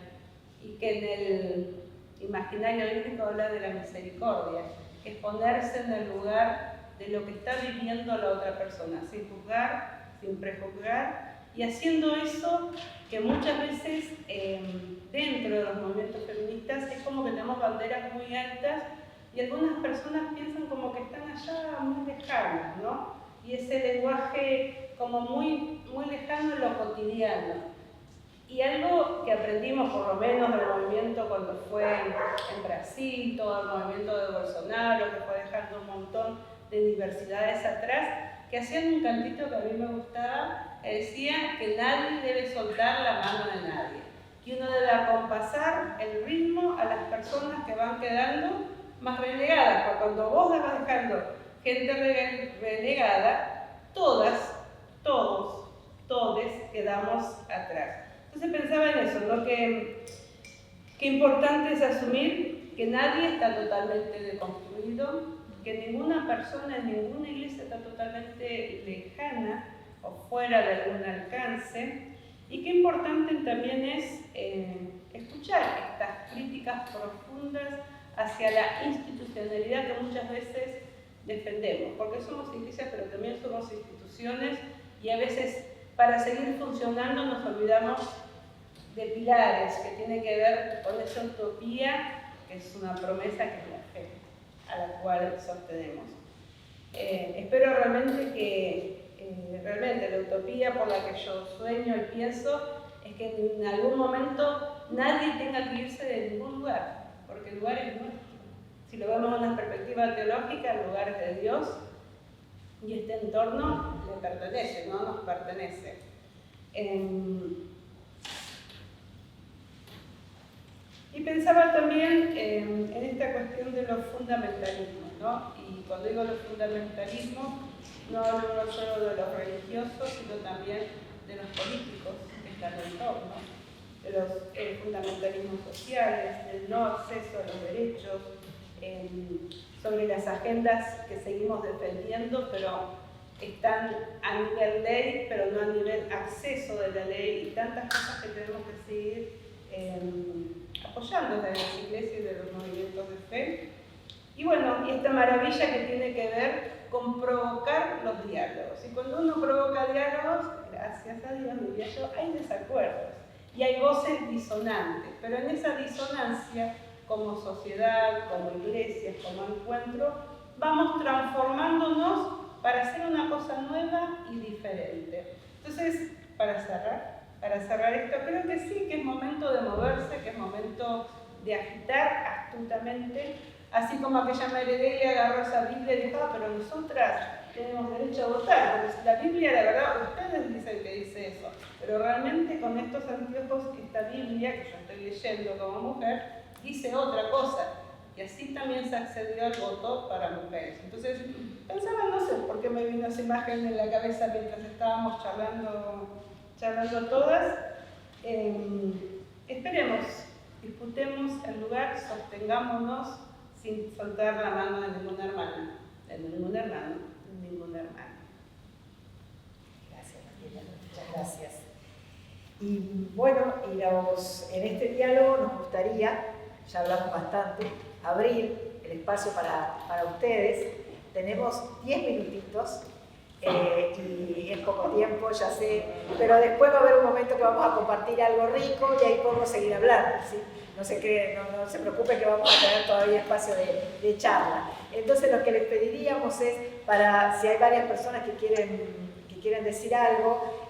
y que en el imaginario bíblico habla de la misericordia, que es ponerse en el lugar de lo que está viviendo la otra persona, sin juzgar, sin prejuzgar, y haciendo eso que muchas veces dentro de los movimientos feministas es como que tenemos banderas muy altas y algunas personas piensan como que están allá muy lejanas, ¿no? Y ese lenguaje como muy lejano en lo cotidiano. Y algo que aprendimos por lo menos del movimiento cuando fue en Brasil, todo el movimiento de Bolsonaro, que fue dejando un montón de diversidades atrás, que hacían un cantito que a mí me gustaba, que decía que nadie debe soltar la mano de nadie, que uno debe acompasar el ritmo a las personas que van quedando más relegadas, porque cuando vos vas dejando gente relegada, todas, todos, todes quedamos atrás. Entonces pensaba en eso, ¿no? Que importante es asumir que nadie está totalmente deconstruido, que ninguna persona en ninguna iglesia está totalmente lejana o fuera de algún alcance, y qué importante también es escuchar estas críticas profundas hacia la institucionalidad que muchas veces defendemos, porque somos iglesias pero también somos instituciones y a veces para seguir funcionando nos olvidamos de pilares que tienen que ver con esa utopía que es una promesa que es la fe a la cual sostenemos. Espero realmente que realmente la utopía por la que yo sueño y pienso es que en algún momento nadie tenga que irse de ningún lugar, porque el lugar es nuestro. Si lo vemos en una perspectiva teológica, el lugar es de Dios y este entorno le pertenece, no nos pertenece. Y pensaba también en esta cuestión de los fundamentalismos, ¿no? Y cuando digo los fundamentalismos, no hablo no solo de los religiosos, sino también de los políticos que están en el entorno, de los fundamentalismos sociales, del no acceso a los derechos, sobre las agendas que seguimos defendiendo, pero están a nivel ley, pero no a nivel acceso de la ley, y tantas cosas que tenemos que seguir apoyando desde las iglesias y de los movimientos de fe. Y bueno, y esta maravilla que tiene que ver con provocar los diálogos. Y cuando uno provoca diálogos, gracias a Dios, diría yo, hay desacuerdos y hay voces disonantes, pero en esa disonancia, como sociedad, como iglesias, como encuentro, vamos transformándonos para hacer una cosa nueva y diferente. Entonces, para cerrar esto, creo que sí, que es momento de moverse, que es momento de agitar astutamente, así como aquella Meredith agarró esa Biblia y dijo, pero nosotras tenemos derecho a votar, porque la Biblia, la verdad, ustedes dicen que dice eso, pero realmente con estos anteojos, esta Biblia, que yo estoy leyendo como mujer, dice otra cosa. Y así también se accedió al voto para mujeres. Entonces, pensaba, no sé por qué me vino esa imagen en la cabeza mientras estábamos charlando todas. Esperemos, disputemos el lugar, sostengámonos sin soltar la mano de ninguna hermana, de ningún hermano, de ninguna hermana. Gracias, Mariela, muchas gracias. Y bueno, en este diálogo nos gustaría, ya hablamos bastante, abrir el espacio para ustedes. Tenemos 10 minutitos y es poco tiempo, ya sé, pero después va a haber un momento que vamos a compartir algo rico y ahí podemos seguir hablando, ¿sí? No se preocupen que vamos a tener todavía espacio de charla. Entonces lo que les pediríamos es, si hay varias personas que quieren decir algo,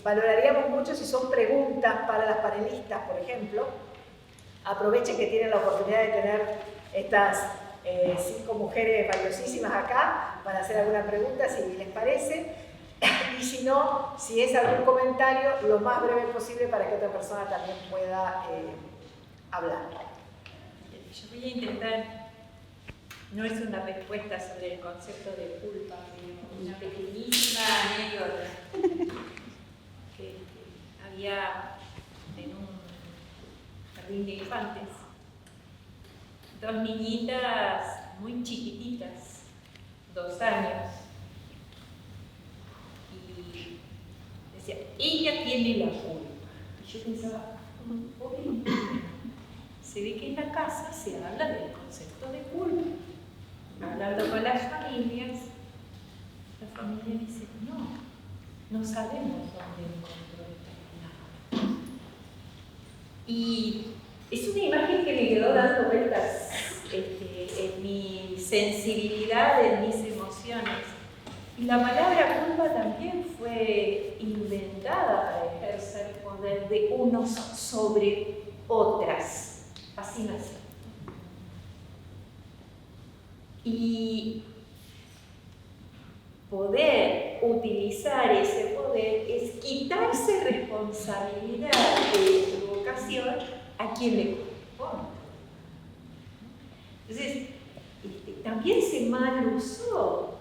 valoraríamos mucho si son preguntas para las panelistas, por ejemplo. Aprovechen que tienen la oportunidad de tener estas 5 mujeres valiosísimas acá para hacer alguna pregunta, si les parece. Y si no, si es algún comentario, lo más breve posible para que otra persona también pueda hablar. Yo voy a intentar, no es una respuesta sobre el concepto de culpa, sino una pequeñísima anécdota que había en un jardín de infantes, 2 niñitas muy chiquititas, 2 años, y decía, ella tiene la culpa. Y yo pensaba, ok, se ve que en la casa se habla del concepto de culpa. Hablando con las familias, la familia dice, no sabemos dónde encontró esta palabra. Y es una imagen que me quedó dando vueltas en mi sensibilidad, en mis emociones. Y la palabra culpa también fue inventada para ejercer poder de unos sobre otras. Así nació. Y poder utilizar ese poder es quitarse responsabilidad de equivocación a quien le corresponde. Entonces, también se mal usó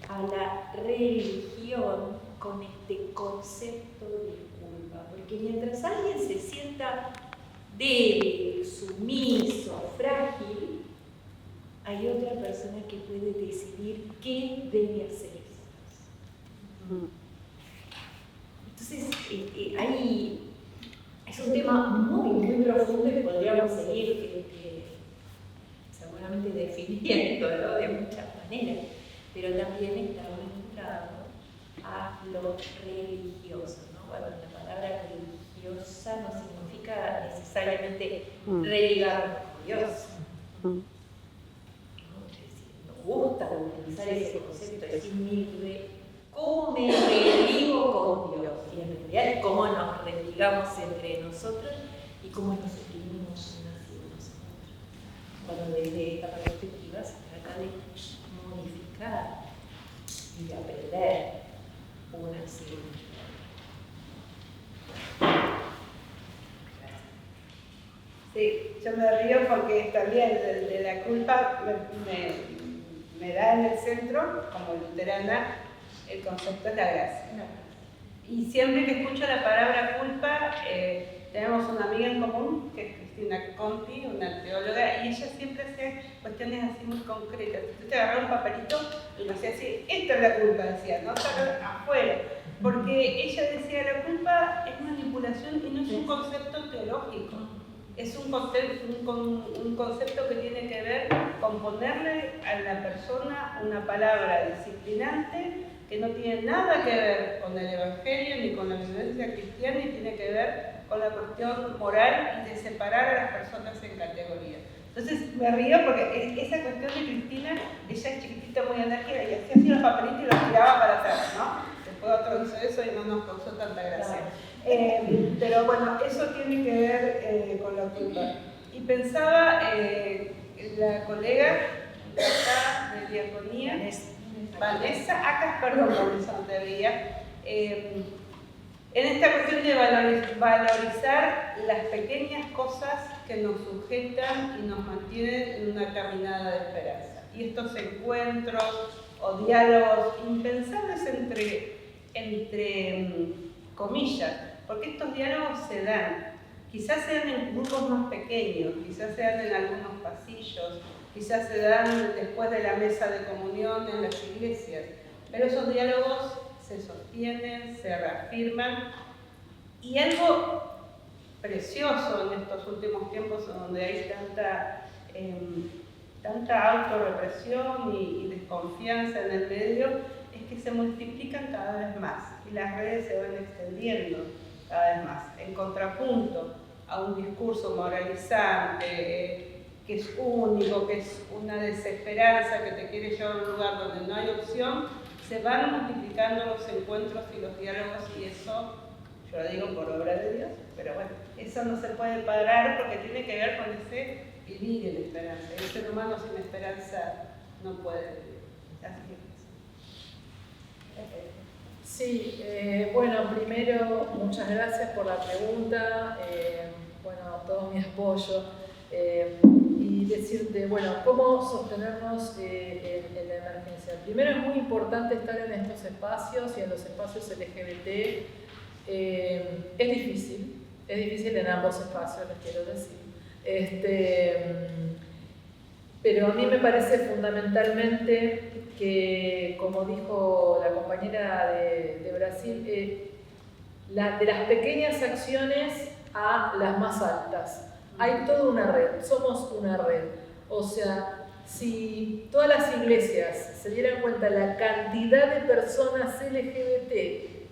a la religión con este concepto de culpa, porque mientras alguien se sienta débil, sumiso, frágil, hay otra persona que puede decidir qué debe hacer. Entonces, es un tema muy profundo y podríamos seguir seguramente definiéndolo de muchas maneras, pero también está vinculado a lo religioso, ¿no? Bueno, la palabra religiosa no significa necesariamente religarnos con Dios. Nos gusta utilizar ese concepto, es decir, ¿cómo me religo con Dios? Y en realidad, ¿cómo nos religamos entre nosotros y cómo nos escribimos unas y unos a otros? Cuando desde esta perspectiva se trata de modificar y de aprender unas y unas. Sí, yo me río porque también de la culpa me da en el centro, como luterana, el concepto de la gracia. Y siempre que escucho la palabra culpa, tenemos una amiga en común, que es Cristina Conti, una teóloga, y ella siempre hace cuestiones así muy concretas. Entonces te agarraba un papelito y lo hacía así, esta es la culpa, decía, no sacar afuera. Porque ella decía, la culpa es manipulación y no es un concepto teológico. es un concepto que tiene que ver con ponerle a la persona una palabra disciplinante que no tiene nada que ver con el Evangelio ni con la vivencia cristiana y tiene que ver con la cuestión moral y de separar a las personas en categorías. Entonces me río porque esa cuestión de Cristina, ella es chiquitita, muy enérgica y hacía así los papelitos y los tiraba para atrás, ¿no? Después otro hizo eso y no nos causó tanta gracia. Pero bueno, eso tiene que ver con la culpa. Y pensaba la colega de acá, de Diaconía, Vanessa, acá, perdón, Vanessa, no te veía, en esta cuestión de valorizar las pequeñas cosas que nos sujetan y nos mantienen en una caminada de esperanza. Y estos encuentros o diálogos impensables entre comillas, porque estos diálogos se dan, quizás sean en grupos más pequeños, quizás sean en algunos pasillos, quizás se dan después de la mesa de comunión en las iglesias, pero esos diálogos se sostienen, se reafirman y algo precioso en estos últimos tiempos donde hay tanta autorrepresión y desconfianza en el medio es que se multiplican cada vez más y las redes se van extendiendo cada vez más en contrapunto a un discurso moralizante que es único, que es una desesperanza que te quiere llevar a un lugar donde no hay opción. Se van multiplicando los encuentros y los diálogos y eso, yo lo digo por obra de Dios, pero bueno, eso no se puede parar porque tiene que ver con ese vivir en esperanza. El ser humano sin esperanza no puede vivir. Así es. Sí, bueno, primero, muchas gracias por la pregunta, bueno, todo mi apoyo. Y decirte, bueno, cómo sostenernos en la emergencia. Primero es muy importante estar en estos espacios y en los espacios LGBT. Es difícil en ambos espacios, les quiero decir. Pero a mí me parece fundamentalmente que, como dijo la compañera de Brasil, de las pequeñas acciones a las más altas. Hay toda una red, somos una red. O sea, si todas las iglesias se dieran cuenta de la cantidad de personas LGBT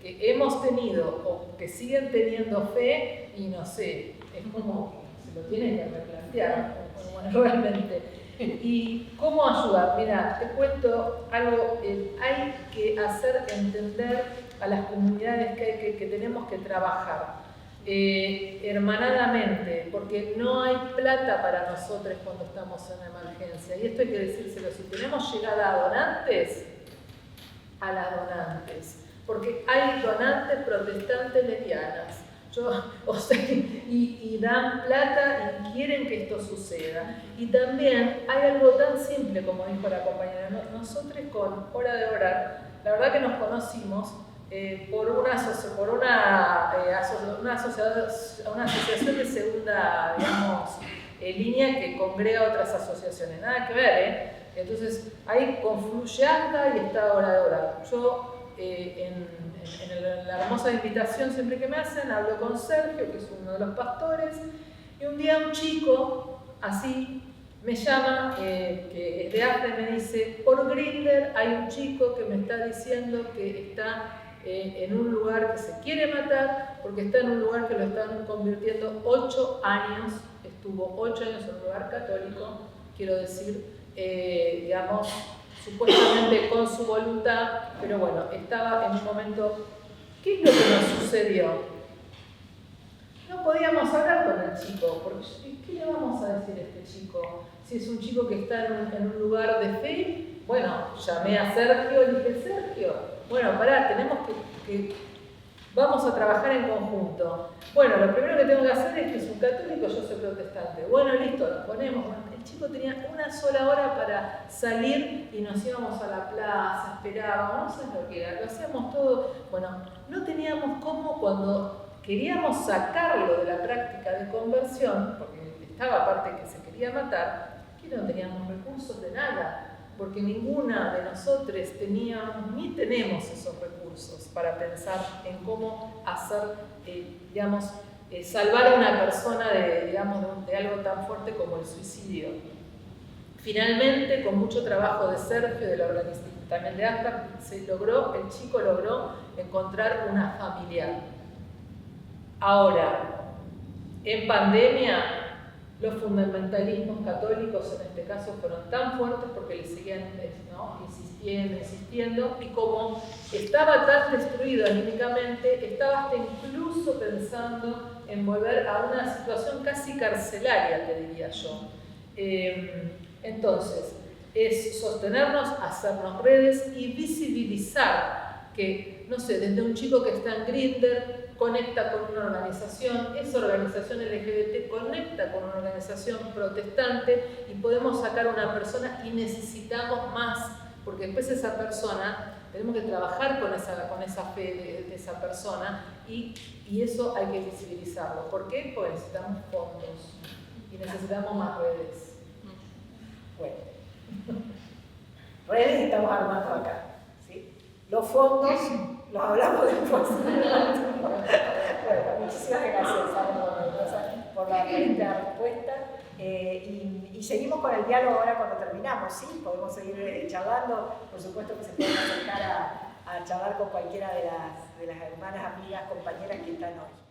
que hemos tenido o que siguen teniendo fe, y no sé, es como se lo tienen que replantear, bueno, realmente. ¿Y cómo ayudar? Mira, te cuento algo, hay que hacer entender a las comunidades que tenemos que trabajar. Hermanadamente, porque no hay plata para nosotros cuando estamos en emergencia. Y esto hay que decírselo, si tenemos llegada a donantes, a las donantes. Porque hay donantes protestantes lesbianas. Y dan plata y quieren que esto suceda. Y también hay algo tan simple, como dijo la compañera, nosotros con Hora de Orar, la verdad que nos conocimos por una asociación de segunda, digamos, línea que congrega otras asociaciones, nada que ver, Entonces ahí confluye ACTA y está Hora de Orar. Yo en la hermosa invitación siempre que me hacen hablo con Sergio, que es uno de los pastores, y un día un chico así me llama, que es de ACTA, y me dice: por Grindr hay un chico que me está diciendo que está en un lugar que se quiere matar, porque está en un lugar que lo están convirtiendo 8 años, estuvo 8 años en un lugar católico, quiero decir, digamos, supuestamente con su voluntad, pero bueno, estaba en un momento. ¿Qué es lo que nos sucedió? No podíamos hablar con el chico, porque ¿qué le vamos a decir a este chico? Si es un chico que está en un lugar de fe, bueno, llamé a Sergio y dije: Sergio, bueno, pará, tenemos que vamos a trabajar en conjunto. Bueno, lo primero que tengo que hacer es que es un católico, yo soy protestante. Bueno, listo, nos ponemos. El chico tenía una sola hora para salir y nos íbamos a la plaza, esperábamos, no sé lo que era, lo hacíamos todo. Bueno, no teníamos cómo, cuando queríamos sacarlo de la práctica de conversión, porque estaba aparte que se quería matar, que no teníamos recursos de nada. Porque ninguna de nosotros teníamos ni tenemos esos recursos para pensar en cómo hacer, digamos, salvar a una persona de, digamos, de algo tan fuerte como el suicidio. Finalmente, con mucho trabajo de Sergio, de la organización también de ASCA, el chico logró encontrar una familiar. Ahora, en pandemia, los fundamentalismos católicos en este caso fueron tan fuertes porque le seguían, ¿no?, insistiendo, y como estaba tan destruido anímicamente, estaba hasta incluso pensando en volver a una situación casi carcelaria, te diría yo. Entonces, es sostenernos, hacernos redes y visibilizar que, no sé, desde un chico que está en Grindr, conecta con una organización, esa organización LGBT conecta con una organización protestante y podemos sacar a una persona y necesitamos más, porque después esa persona, tenemos que trabajar con esa fe de esa persona y eso hay que visibilizarlo. ¿Por qué? Porque necesitamos fondos y necesitamos más redes. Bueno, redes estamos armando acá, ¿sí? Los fondos los hablamos después. Bueno, muchísimas gracias, Ana, por la respuesta. Y seguimos con el diálogo ahora cuando terminamos, ¿sí? Podemos seguir charlando. Por supuesto que se pueden acercar a charlar con cualquiera de las hermanas, amigas, compañeras que están hoy.